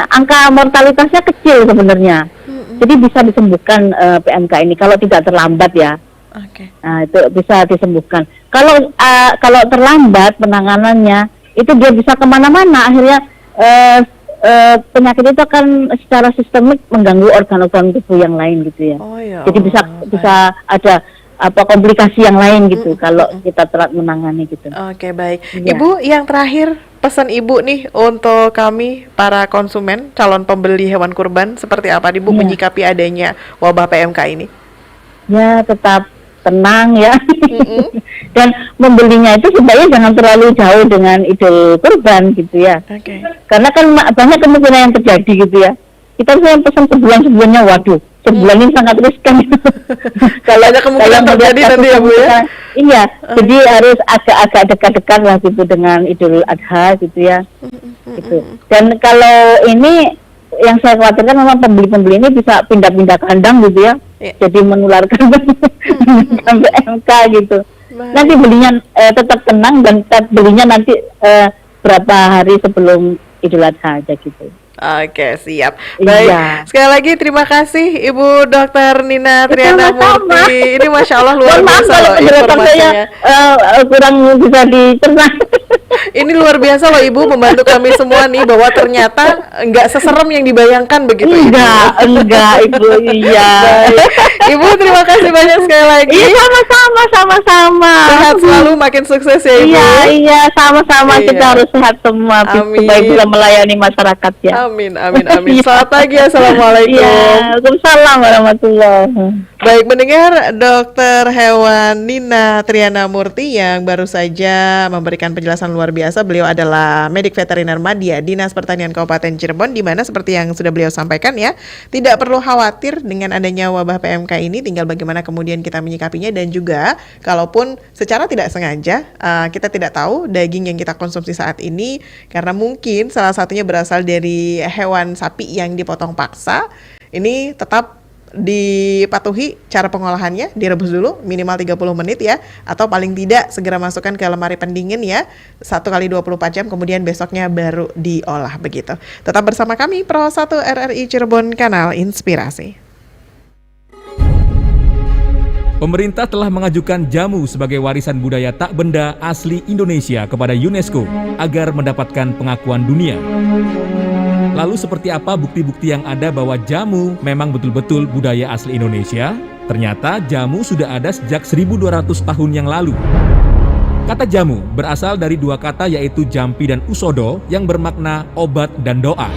[SPEAKER 3] angka mortalitasnya kecil sebenarnya. Jadi bisa disembuhkan PMK ini kalau tidak terlambat ya.
[SPEAKER 1] Oke.
[SPEAKER 3] Nah, itu bisa disembuhkan. Kalau terlambat penanganannya, itu dia bisa kemana-mana. Akhirnya penyakit itu akan secara sistemik mengganggu organ-organ tubuh yang lain gitu ya.
[SPEAKER 1] Oh, ya.
[SPEAKER 3] Jadi bisa ada komplikasi yang lain gitu kalau kita telat menangani gitu.
[SPEAKER 1] Oke, baik.
[SPEAKER 3] Ya.
[SPEAKER 1] Ibu, yang terakhir pesan Ibu nih untuk kami para konsumen, calon pembeli hewan kurban, seperti apa Ibu menyikapi adanya wabah PMK ini?
[SPEAKER 3] Ya, tetap tenang ya. Dan membelinya itu sebaiknya jangan terlalu jauh dengan Idul Kurban gitu ya.
[SPEAKER 1] Oke.
[SPEAKER 3] Karena kan banyak kemungkinan yang terjadi gitu ya. Kita pesan sebulan sebelumnya, waduh, sebulan ini sangat riskan. Kalau
[SPEAKER 1] ada kemungkinan terjadi nanti ya Bu ya.
[SPEAKER 3] Iya, jadi harus agak-agak dekat-dekat lah gitu dengan Idul Adha gitu ya. Gitu. Dan kalau ini yang saya khawatirkan memang pembeli-pembeli ini bisa pindah-pindah kandang gitu ya. Jadi menularkan sampai MK gitu. Nanti belinya tetap tenang dan belinya nanti berapa hari sebelum Idul Adha aja gitu.
[SPEAKER 1] Oke, siap. Baik, sekali lagi terima kasih Ibu Dr. Nina Triana Murti. Ini Masya Allah luar biasa loh informasinya.
[SPEAKER 3] Kurang bisa dicerna.
[SPEAKER 1] Ini luar biasa loh Ibu, membantu kami semua nih bahwa ternyata nggak seserem yang dibayangkan begitu.
[SPEAKER 3] Enggak Ibu, iya.
[SPEAKER 1] Ibu terima kasih banyak sekali lagi.
[SPEAKER 3] Iya, sama-sama.
[SPEAKER 1] Sehat selalu, makin sukses ya Ibu.
[SPEAKER 3] Iya, sama-sama. Kita harus sehat semua supaya bisa melayani masyarakat ya.
[SPEAKER 1] Amin. Selamat pagi, assalamualaikum.
[SPEAKER 3] Waalaikumsalam warahmatullahi.
[SPEAKER 1] Baik, mendengar Dokter Hewan Nina Triana Murti yang baru saja memberikan penjelasan luar biasa. Beliau adalah medik veteriner Madya Dinas Pertanian Kabupaten Cirebon, di mana seperti yang sudah beliau sampaikan ya, tidak perlu khawatir dengan adanya wabah PMK ini, tinggal bagaimana kemudian kita menyikapinya, dan juga kalaupun secara tidak sengaja kita tidak tahu daging yang kita konsumsi saat ini karena mungkin salah satunya berasal dari hewan sapi yang dipotong paksa, ini tetap dipatuhi cara pengolahannya, direbus dulu minimal 30 menit ya, atau paling tidak segera masukkan ke lemari pendingin ya, 1x24 jam, kemudian besoknya baru diolah begitu. Tetap bersama kami Pro 1 RRI Cirebon, kanal Inspirasi.
[SPEAKER 4] pemerintah telah mengajukan jamu sebagai warisan budaya tak benda asli Indonesia kepada UNESCO agar mendapatkan pengakuan dunia. Lalu seperti apa bukti-bukti yang ada bahwa jamu memang betul-betul budaya asli Indonesia? Ternyata jamu sudah ada sejak 1200 tahun yang lalu. Kata jamu berasal dari dua kata yaitu jampi dan usodo yang bermakna obat dan doa.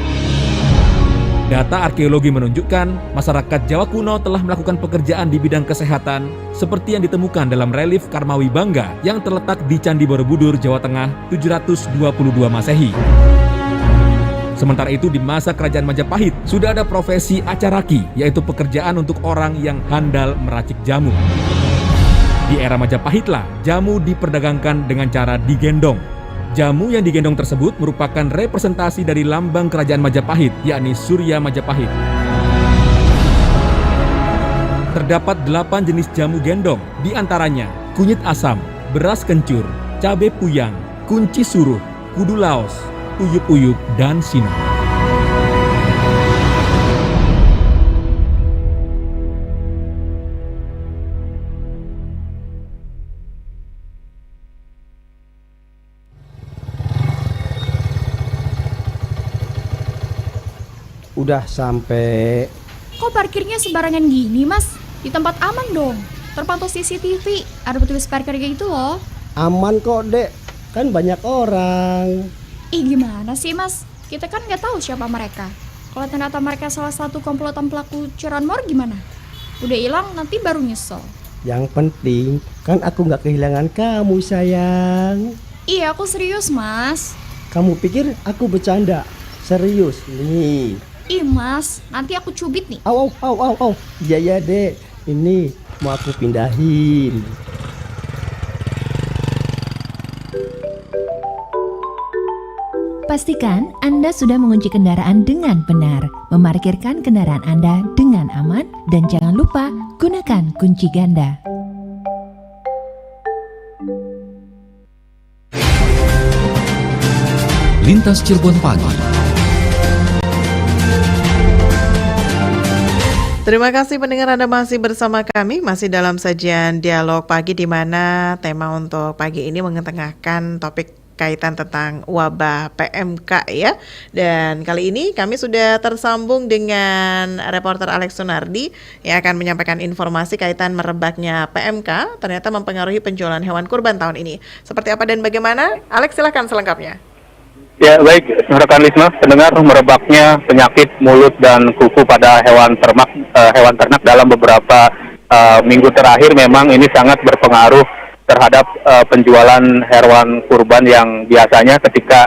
[SPEAKER 4] Data arkeologi menunjukkan masyarakat Jawa kuno telah melakukan pekerjaan di bidang kesehatan seperti yang ditemukan dalam relief Karmawi Bangga yang terletak di Candi Borobudur, Jawa Tengah 722 Masehi. Sementara itu di masa Kerajaan Majapahit sudah ada profesi acaraki, yaitu pekerjaan untuk orang yang handal meracik jamu. Di era Majapahitlah jamu diperdagangkan dengan cara digendong. Jamu yang digendong tersebut merupakan representasi dari lambang Kerajaan Majapahit, yakni Surya Majapahit. Terdapat 8 jenis jamu gendong, di antaranya kunyit asam, beras kencur, cabai puyang, kunci suruh, kudu laos, uyup-uyup, dan sino.
[SPEAKER 5] Udah sampai.
[SPEAKER 6] Kok parkirnya sembarangan gini, Mas? Di tempat aman dong. Terpantau CCTV. Ada petugas parkir kayak gitu loh.
[SPEAKER 5] Aman kok, Dek. Kan banyak orang.
[SPEAKER 6] Ih, gimana sih, Mas? Kita kan nggak tahu siapa mereka. Kalau ternyata mereka salah satu komplotan pelaku curanmor gimana? Udah hilang, nanti baru nyesel.
[SPEAKER 5] Yang penting kan aku nggak kehilangan kamu, sayang.
[SPEAKER 6] Iya, aku serius, Mas.
[SPEAKER 5] Kamu pikir aku bercanda? Serius nih.
[SPEAKER 6] Ih, Mas, nanti aku cubit nih.
[SPEAKER 5] Au. Iya ya, Dek. Ini mau aku pindahin.
[SPEAKER 7] Pastikan Anda sudah mengunci kendaraan dengan benar, memarkirkan kendaraan Anda dengan aman, dan jangan lupa gunakan kunci ganda.
[SPEAKER 8] Lintas Cirebon Pagi.
[SPEAKER 1] Terima kasih pendengar, Anda masih bersama kami, masih dalam sajian Dialog Pagi, di mana tema untuk pagi ini mengetengahkan topik kaitan tentang wabah PMK ya. Dan kali ini kami sudah tersambung dengan reporter Alex Sunardi yang akan menyampaikan informasi kaitan merebaknya PMK ternyata mempengaruhi penjualan hewan kurban tahun ini. Seperti apa dan bagaimana? Alex, silakan selengkapnya.
[SPEAKER 2] Ya baik, rekan Lisma, pendengar, merebaknya penyakit mulut dan kuku pada hewan ternak dalam beberapa minggu terakhir memang ini sangat berpengaruh terhadap penjualan hewan kurban yang biasanya ketika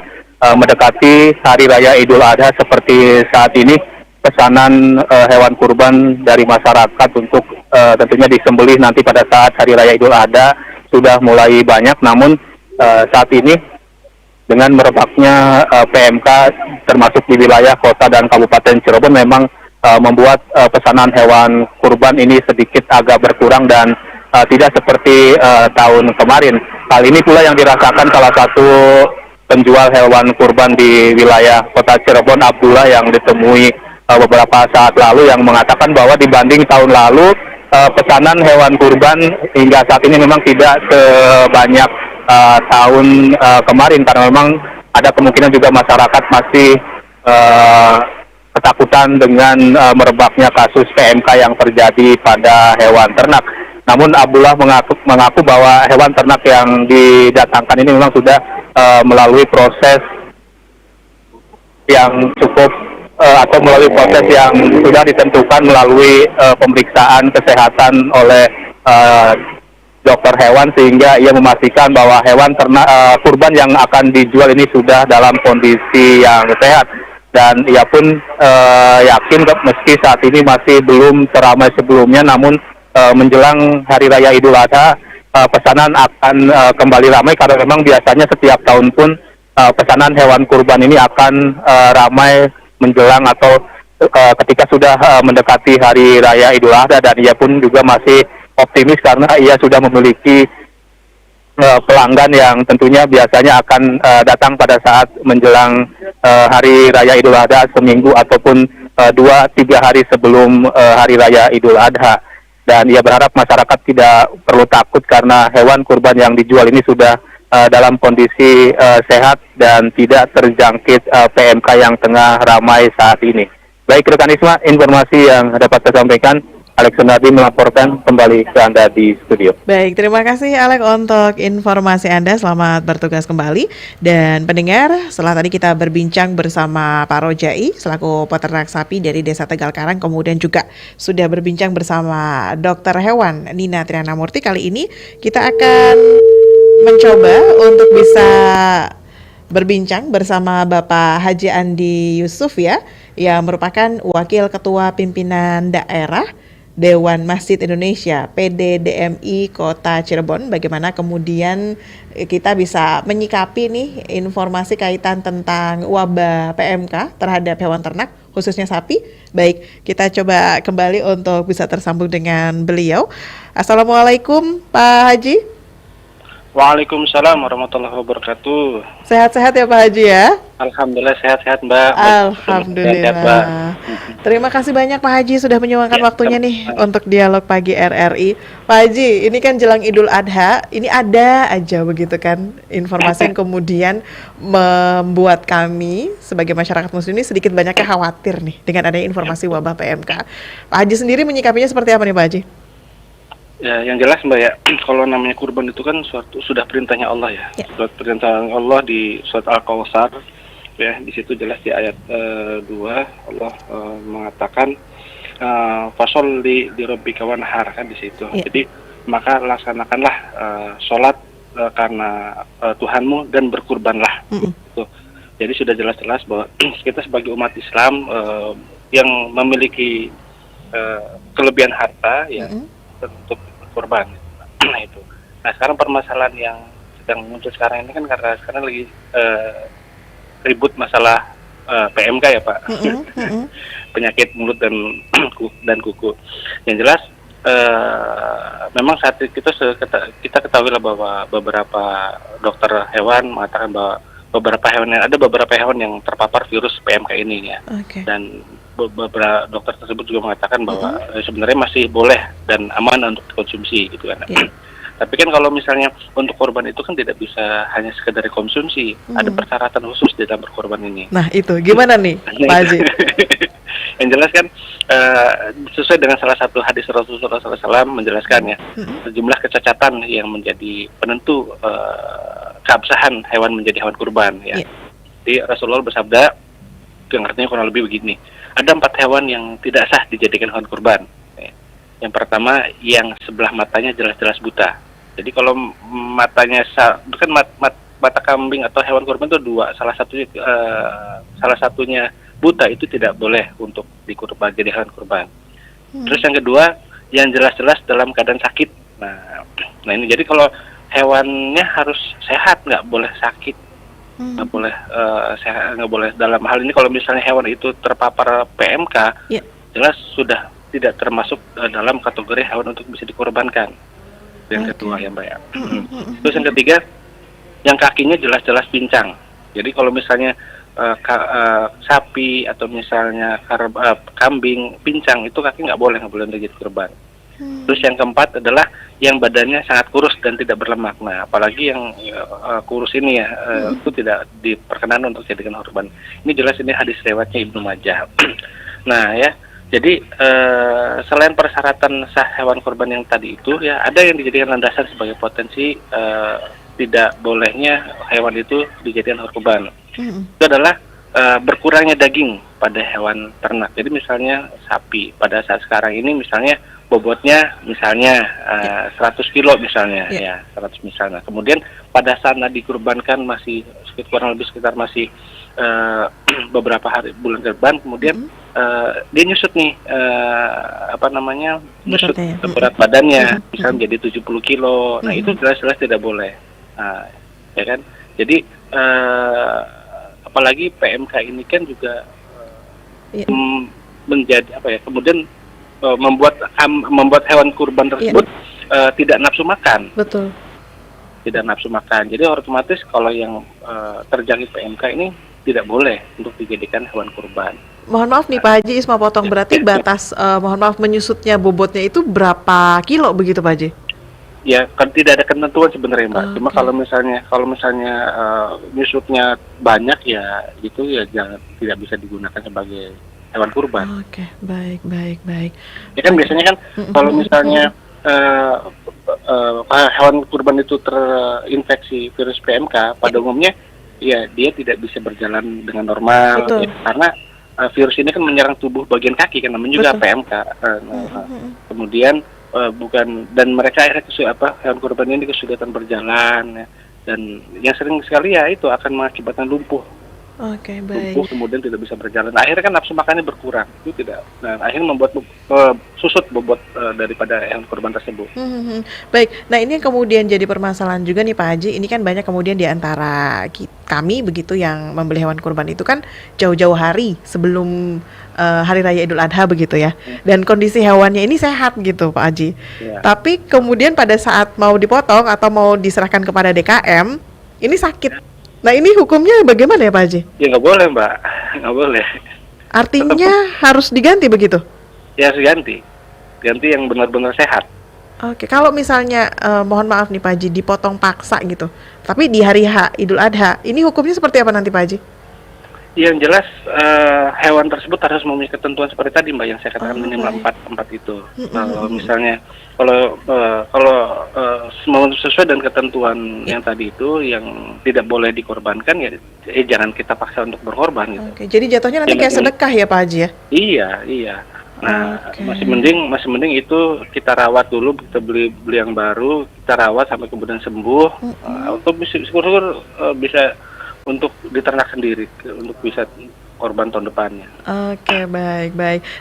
[SPEAKER 2] mendekati Hari Raya Idul Adha seperti saat ini, pesanan hewan kurban dari masyarakat untuk tentunya disembelih nanti pada saat Hari Raya Idul Adha sudah mulai banyak. Namun saat ini dengan merebaknya PMK termasuk di wilayah kota dan kabupaten Cirebon memang membuat pesanan hewan kurban ini sedikit agak berkurang dan tidak seperti tahun kemarin. Hal ini pula yang dirasakan salah satu penjual hewan kurban di wilayah kota Cirebon, Abdullah, yang ditemui beberapa saat lalu, yang mengatakan bahwa dibanding tahun lalu pesanan hewan kurban hingga saat ini memang tidak sebanyak tahun kemarin, karena memang ada kemungkinan juga masyarakat masih ketakutan dengan merebaknya kasus PMK yang terjadi pada hewan ternak. Namun Abdullah mengaku bahwa hewan ternak yang didatangkan ini memang sudah melalui proses yang cukup atau melalui proses yang sudah ditentukan melalui pemeriksaan kesehatan oleh dokter hewan, sehingga ia memastikan bahwa hewan ternak kurban yang akan dijual ini sudah dalam kondisi yang sehat. Dan ia pun yakin meski saat ini masih belum seramai sebelumnya, namun menjelang Hari Raya Idul Adha pesanan akan kembali ramai, karena memang biasanya setiap tahun pun pesanan hewan kurban ini akan ramai menjelang atau ketika sudah mendekati Hari Raya Idul Adha. Dan ia pun juga masih optimis karena ia sudah memiliki pelanggan yang tentunya biasanya akan datang pada saat menjelang Hari Raya Idul Adha seminggu ataupun 2-3 hari sebelum Hari Raya Idul Adha.
[SPEAKER 9] Dan ia berharap masyarakat tidak perlu takut karena hewan kurban yang dijual ini sudah dalam kondisi sehat dan tidak terjangkit PMK yang tengah ramai saat ini. Baik rekan Isma, informasi yang dapat saya sampaikan. Alex Sunardi melaporkan kembali ke Anda di studio.
[SPEAKER 1] Baik, terima kasih Alex untuk informasi Anda. Selamat bertugas kembali. Dan pendengar, setelah tadi kita berbincang bersama Pak Rojai selaku peternak sapi dari Desa Tegal Karang, kemudian juga sudah berbincang bersama dokter hewan Nina Triana Murti. Kali ini kita akan mencoba untuk bisa berbincang bersama Bapak Haji Andi Yusuf ya, yang merupakan Wakil Ketua Pimpinan Daerah Dewan Masjid Indonesia PDDMI Kota Cirebon. Bagaimana kemudian kita bisa menyikapi nih informasi kaitan tentang wabah PMK terhadap hewan ternak khususnya sapi. Baik, kita coba kembali untuk bisa tersambung dengan beliau. Assalamualaikum Pak Haji.
[SPEAKER 2] Waalaikumsalam warahmatullahi wabarakatuh.
[SPEAKER 1] Sehat-sehat ya Pak Haji ya?
[SPEAKER 2] Alhamdulillah sehat-sehat Mbak.
[SPEAKER 1] Alhamdulillah.
[SPEAKER 2] Sehat, Mbak.
[SPEAKER 1] Terima kasih banyak Pak Haji sudah menyuangkan waktunya nih untuk dialog pagi RRI. Pak Haji, ini kan jelang Idul Adha, ini ada aja begitu kan informasi yang kemudian membuat kami sebagai masyarakat muslim ini sedikit banyaknya khawatir nih dengan adanya informasi wabah PMK. Pak Haji sendiri menyikapinya seperti apa nih Pak Haji?
[SPEAKER 2] Ya, yang jelas Mbak ya, kalau namanya kurban itu kan sudah perintahnya Allah ya. Surat perintah Allah di surat Al-Kautsar ya, di situ jelas di ayat 2 Allah mengatakan fasol di rabbika wanhar kan di situ. Jadi maka laksanakanlah sholat karena Tuhanmu dan berkurbanlah. Gitu. Jadi sudah jelas-jelas bahwa kita sebagai umat Islam yang memiliki kelebihan harta ya untuk kurban. Nah itu. Nah sekarang permasalahan yang sedang muncul sekarang ini kan karena sekarang lagi ribut masalah PMK ya Pak. Penyakit mulut dan kuku. Yang jelas memang saat kita ketahui lah bahwa beberapa dokter hewan mengatakan bahwa beberapa hewan yang terpapar virus PMK ini ya. Dan beberapa dokter tersebut juga mengatakan bahwa sebenarnya masih boleh dan aman untuk dikonsumsi gitu kan. Tapi kan kalau misalnya untuk korban itu kan tidak bisa hanya sekedar konsumsi, ada persyaratan khusus di dalam berkorban ini.
[SPEAKER 1] Nah itu gimana nih Pak Haji?
[SPEAKER 2] Yang jelas kan sesuai dengan salah satu hadis Rasulullah SAW menjelaskan ya, sejumlah kecacatan yang menjadi penentu keabsahan hewan menjadi hewan kurban ya. Jadi Rasulullah bersabda yang artinya kurang lebih begini. Ada 4 hewan yang tidak sah dijadikan hewan kurban. Yang pertama, yang sebelah matanya jelas-jelas buta. Jadi kalau matanya bukan mata kambing atau hewan kurban itu dua, salah satunya buta itu tidak boleh untuk dikurban jadi hewan kurban. Terus yang kedua, yang jelas-jelas dalam keadaan sakit. Nah ini jadi kalau hewannya harus sehat, nggak boleh sakit. Nggak boleh dalam hal ini kalau misalnya hewan itu terpapar PMK, jelas sudah tidak termasuk dalam kategori hewan untuk bisa dikorbankan. Yang kedua ya Mbak ya. Terus yang ketiga, yang kakinya jelas-jelas pincang. Jadi kalau misalnya sapi atau misalnya kambing pincang itu kaki nggak boleh jadi korban. Terus yang keempat adalah yang badannya sangat kurus dan tidak berlemak. Nah, apalagi yang kurus ini ya itu tidak diperkenan untuk dijadikan korban. Ini jelas ini hadis riwayatnya Ibnu Majah. Nah ya, jadi selain persyaratan sah hewan korban yang tadi itu ya, ada yang dijadikan landasan sebagai potensi tidak bolehnya hewan itu dijadikan hewan kurban. Itu adalah berkurangnya daging pada hewan ternak. Jadi misalnya sapi pada saat sekarang ini misalnya bobotnya misalnya 100 kilo misalnya ya 100 misalnya. Kemudian pada saat dikurbankan masih kurang lebih sekitar masih beberapa hari bulan korban, kemudian dia nyusut nih nyusut berat badannya misalnya menjadi 70 kilo. Nah itu jelas-jelas tidak boleh. Ya kan? Jadi apalagi PMK ini kan juga menjadi kemudian membuat hewan kurban tersebut tidak nafsu makan.
[SPEAKER 1] Betul.
[SPEAKER 2] Tidak nafsu makan. Jadi otomatis kalau yang terjangkit PMK ini tidak boleh untuk dijadikan hewan kurban.
[SPEAKER 1] mohon maaf nih Pak Haji Isma potong, berarti batas mohon maaf menyusutnya bobotnya itu berapa kilo begitu Pak Haji?
[SPEAKER 10] Ya, kan tidak ada ketentuan sebenarnya Mbak. Cuma
[SPEAKER 1] Oke.
[SPEAKER 10] kalau misalnya nyusutnya banyak ya itu ya tidak bisa digunakan sebagai hewan kurban.
[SPEAKER 1] Oke, baik, baik, baik.
[SPEAKER 10] Ya kan biasanya kan kalau misalnya hewan kurban itu terinfeksi virus PMK, pada umumnya ya dia tidak bisa berjalan dengan normal
[SPEAKER 1] Betul.
[SPEAKER 10] ya, karena virus ini kan menyerang tubuh bagian kaki kan namanya juga
[SPEAKER 1] Betul.
[SPEAKER 10] PMK. Kemudian bukan, dan mereka akhirnya hewan kurban ini kesulitan berjalan ya, dan yang sering sekali ya itu akan mengakibatkan lumpuh.
[SPEAKER 1] Oke, baik.
[SPEAKER 10] Lumpuh kemudian tidak bisa berjalan. Akhirnya kan nafsu makannya berkurang. Itu tidak. Nah, akhirnya membuat susut bobot daripada hewan kurban tersebut.
[SPEAKER 1] Baik, nah ini yang kemudian jadi permasalahan juga nih Pak Haji. Ini kan banyak kemudian di antara kami begitu yang membeli hewan kurban itu kan jauh-jauh hari sebelum Hari Raya Idul Adha begitu ya. Dan kondisi hewannya ini sehat gitu Pak Haji.
[SPEAKER 10] Ya.
[SPEAKER 1] Tapi kemudian pada saat mau dipotong atau mau diserahkan kepada DKM, ini sakit. Nah ini hukumnya bagaimana ya Pak Haji?
[SPEAKER 10] Ya nggak boleh Mbak, nggak boleh.
[SPEAKER 1] Artinya harus diganti begitu?
[SPEAKER 10] Ya harus ganti yang benar-benar sehat.
[SPEAKER 1] Oke, kalau misalnya mohon maaf nih Pak Haji dipotong paksa gitu, tapi di hari Idul Adha, ini hukumnya seperti apa nanti Pak Haji?
[SPEAKER 10] Yang jelas hewan tersebut harus memenuhi ketentuan seperti tadi Mbak yang saya katakan minimal empat itu. Kalau misalnya kalau sesuai dengan ketentuan yang tadi itu yang tidak boleh dikorbankan ya jangan kita paksa untuk berkorban gitu.
[SPEAKER 1] Oke, jadi jatuhnya nanti kayak sedekah ya Pak Haji ya?
[SPEAKER 10] Iya. Nah, masih mending itu kita rawat dulu, kita beli yang baru, kita rawat sampai kemudian sembuh, atau syukur-syukur bisa untuk diternak sendiri, untuk bisa korban tahun depannya.
[SPEAKER 1] Oke, baik.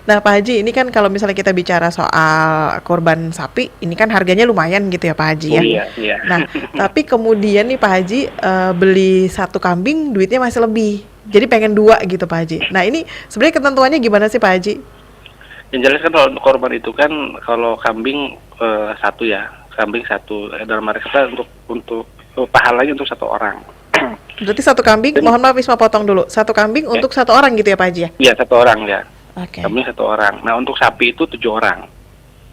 [SPEAKER 1] Nah Pak Haji, ini kan kalau misalnya kita bicara soal korban sapi, ini kan harganya lumayan gitu ya Pak Haji ya?
[SPEAKER 10] Iya.
[SPEAKER 1] Nah, tapi kemudian nih Pak Haji beli 1 kambing duitnya masih lebih, jadi pengen 2 gitu Pak Haji. Nah ini sebenarnya ketentuannya gimana sih Pak Haji?
[SPEAKER 10] Yang jelas kan kalau untuk korban itu kan kalau kambing kambing satu dalam arti kata untuk pahalanya untuk 1 orang.
[SPEAKER 1] Berarti 1 kambing, mohon maaf Isma potong dulu, 1 kambing untuk 1 orang gitu ya Pak Haji ya?
[SPEAKER 10] Iya 1 orang ya.
[SPEAKER 1] Oke.
[SPEAKER 10] Kambing 1 orang. Nah untuk sapi itu 7 orang.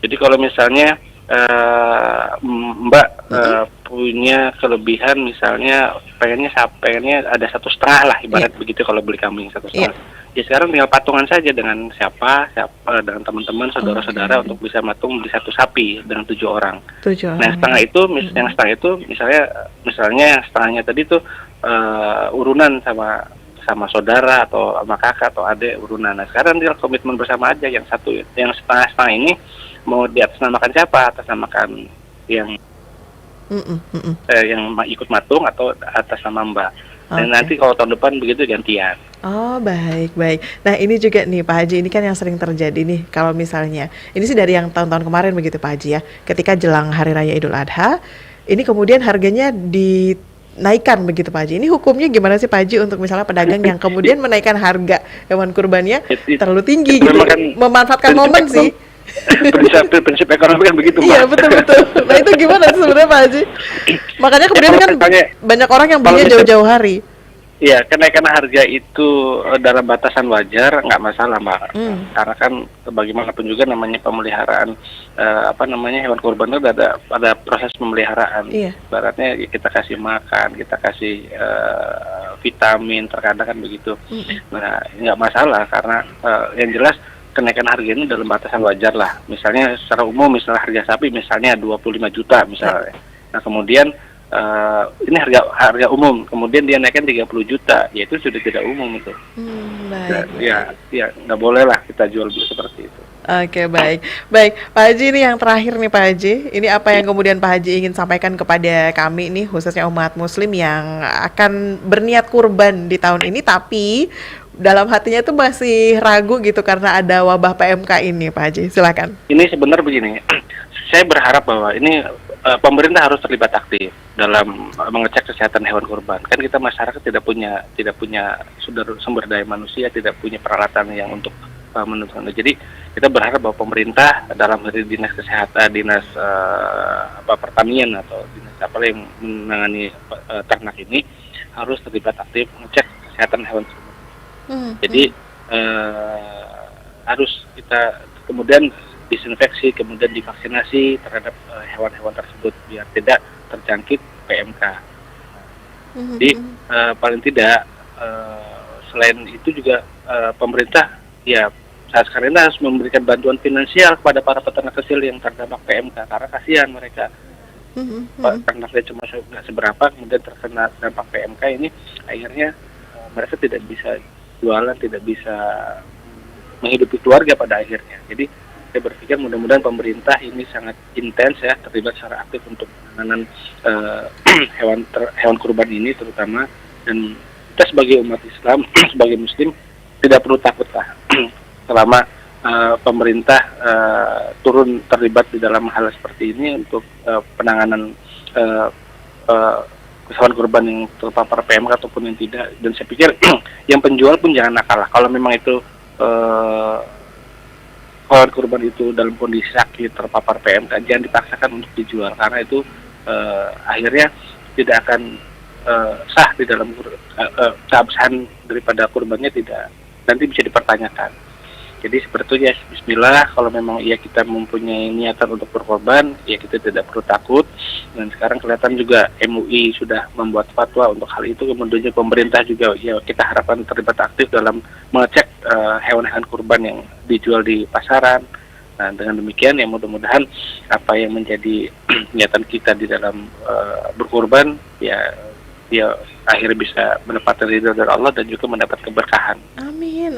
[SPEAKER 10] Jadi kalau misalnya Mbak punya kelebihan misalnya pengennya ada 1,5 lah ibarat begitu kalau beli kambing 1,5. Ya sekarang tinggal patungan saja dengan siapa dengan teman-teman saudara-saudara untuk bisa beli 1 sapi dengan 7 orang.
[SPEAKER 1] 7 orang.
[SPEAKER 10] Nah yang setengah itu misalnya yang setengahnya tadi tuh urunan sama saudara atau sama kakak atau adik urunan. Nah sekarang tinggal komitmen bersama aja yang setengah ini mau diatasnamakan siapa, atasnamakan yang yang ikut matung atau atas nama Mbak. Dan nanti kalau tahun depan begitu gantian.
[SPEAKER 1] Oh baik. Nah ini juga nih Pak Haji, ini kan yang sering terjadi nih kalau misalnya, ini sih dari yang tahun-tahun kemarin begitu Pak Haji ya, ketika jelang Hari Raya Idul Adha, ini kemudian harganya dinaikkan begitu Pak Haji. Ini hukumnya gimana sih Pak Haji untuk misalnya pedagang yang kemudian menaikkan harga hewan kurbannya terlalu tinggi gitu, memanfaatkan momen sih.
[SPEAKER 10] Prinsip ekonomi kan begitu Mbak.
[SPEAKER 1] Iya betul. Nah itu gimana sih sebenarnya Pak Haji? Makanya kemudian kan banyak orang yang belinya jauh-jauh hari.
[SPEAKER 10] Iya, kenaikan harga itu dalam batasan wajar nggak masalah Mbak. Karena kan bagaimanapun juga namanya pemeliharaan hewan kurban itu ada proses pemeliharaan.
[SPEAKER 1] Iya.
[SPEAKER 10] Baratnya kita kasih makan, kita kasih vitamin, terkadang kan begitu. Nah nggak masalah karena yang jelas kenaikan harga ini dalam batasan wajar lah. Misalnya secara umum misalnya harga sapi misalnya 25 juta misalnya. Nah kemudian ini harga umum, kemudian dia naikkan 30 juta, ya itu sudah tidak umum itu. Ya nggak boleh lah kita jual beli seperti itu.
[SPEAKER 1] Oke, baik Pak Haji, ini yang terakhir nih Pak Haji, ini apa yang kemudian Pak Haji ingin sampaikan kepada kami nih khususnya umat muslim yang akan berniat kurban di tahun ini tapi dalam hatinya tuh masih ragu gitu karena ada wabah PMK ini Pak Haji, silakan.
[SPEAKER 10] Ini sebenarnya begini, saya berharap bahwa ini pemerintah harus terlibat aktif dalam mengecek kesehatan hewan kurban. Kan kita masyarakat tidak punya sumber daya manusia, tidak punya peralatan yang untuk menentukan. Jadi kita berharap bahwa pemerintah dalam hal dinas kesehatan, dinas pertanian atau dinas apa yang menangani ternak ini harus terlibat aktif mengecek kesehatan hewan kurban. Jadi harus kita kemudian disinfeksi, kemudian divaksinasi terhadap hewan-hewan tersebut biar tidak terjangkit PMK. Jadi paling tidak selain itu juga pemerintah ya saat sekarang ini harus memberikan bantuan finansial kepada para peternak kecil yang terdampak PMK karena kasihan mereka. Ternaknya cuma nggak seberapa, kemudian terkena dampak PMK ini akhirnya mereka tidak bisa jualan, tidak bisa menghidupi keluarga pada akhirnya. Jadi saya berpikir mudah-mudahan pemerintah ini sangat intens ya, terlibat secara aktif untuk penanganan hewan kurban ini terutama, dan kita sebagai umat Islam, sebagai Muslim tidak perlu takut lah selama pemerintah turun terlibat di dalam hal seperti ini untuk penanganan hewan kurban yang terpapar PMK ataupun yang tidak. Dan saya pikir yang penjual pun jangan nakal lah. Kalau memang itu hewan kurban itu dalam kondisi sakit terpapar PMK, jangan dipaksakan untuk dijual karena itu akhirnya tidak akan sah di dalam keabsahan daripada kurbannya, tidak nanti bisa dipertanyakan. Jadi seperti itu ya, bismillah, kalau memang iya kita mempunyai niatan untuk berkorban, ya kita tidak perlu takut. Dan sekarang kelihatan juga MUI sudah membuat fatwa untuk hal itu, kemudian juga pemerintah juga ya kita harapkan terlibat aktif dalam mengecek hewan-hewan kurban yang dijual di pasaran. Nah, dengan demikian ya mudah-mudahan apa yang menjadi niatan kita di dalam berkorban ya akhirnya bisa mendapatkan ridho dari Allah dan juga mendapat keberkahan.
[SPEAKER 1] Amin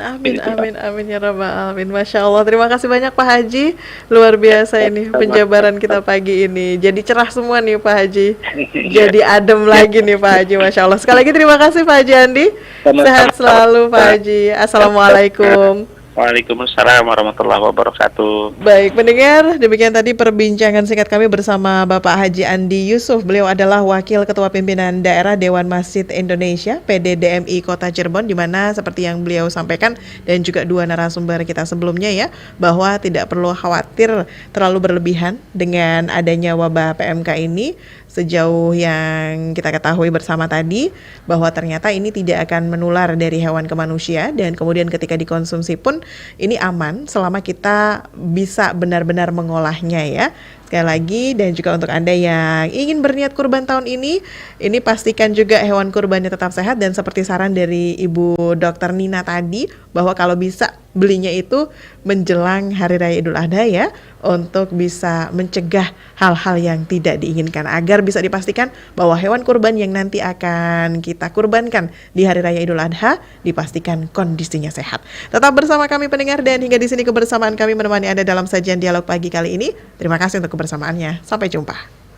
[SPEAKER 1] ya rabbal alamin. Masya Allah, terima kasih banyak Pak Haji, luar biasa ini penjabaran kita pagi ini. Jadi cerah semua nih Pak Haji, jadi adem lagi nih Pak Haji. Masya Allah, sekali lagi terima kasih Pak Haji Andi. Sehat selalu Pak Haji. Assalamualaikum.
[SPEAKER 10] Waalaikumsalam warahmatullahi wabarakatuh.
[SPEAKER 1] Baik pendengar, demikian tadi perbincangan singkat kami bersama Bapak Haji Andi Yusuf. Beliau adalah Wakil Ketua Pimpinan Daerah Dewan Masjid Indonesia PDDMI Kota Cirebon, di mana seperti yang beliau sampaikan dan juga dua narasumber kita sebelumnya ya, bahwa tidak perlu khawatir terlalu berlebihan dengan adanya wabah PMK ini. Sejauh yang kita ketahui bersama tadi, bahwa ternyata ini tidak akan menular dari hewan ke manusia, dan kemudian ketika dikonsumsi pun ini aman selama kita bisa benar-benar mengolahnya ya. Sekali lagi, dan juga untuk Anda yang ingin berniat kurban tahun ini pastikan juga hewan kurbannya tetap sehat, dan seperti saran dari Ibu Dr. Nina tadi, bahwa kalau bisa belinya itu menjelang Hari Raya Idul Adha ya, untuk bisa mencegah hal-hal yang tidak diinginkan, agar bisa dipastikan bahwa hewan kurban yang nanti akan kita kurbankan di Hari Raya Idul Adha dipastikan kondisinya sehat. Tetap bersama kami pendengar, dan hingga di sini kebersamaan kami menemani Anda dalam sajian dialog pagi kali ini. Terima kasih untuk kebersamaannya. Sampai jumpa.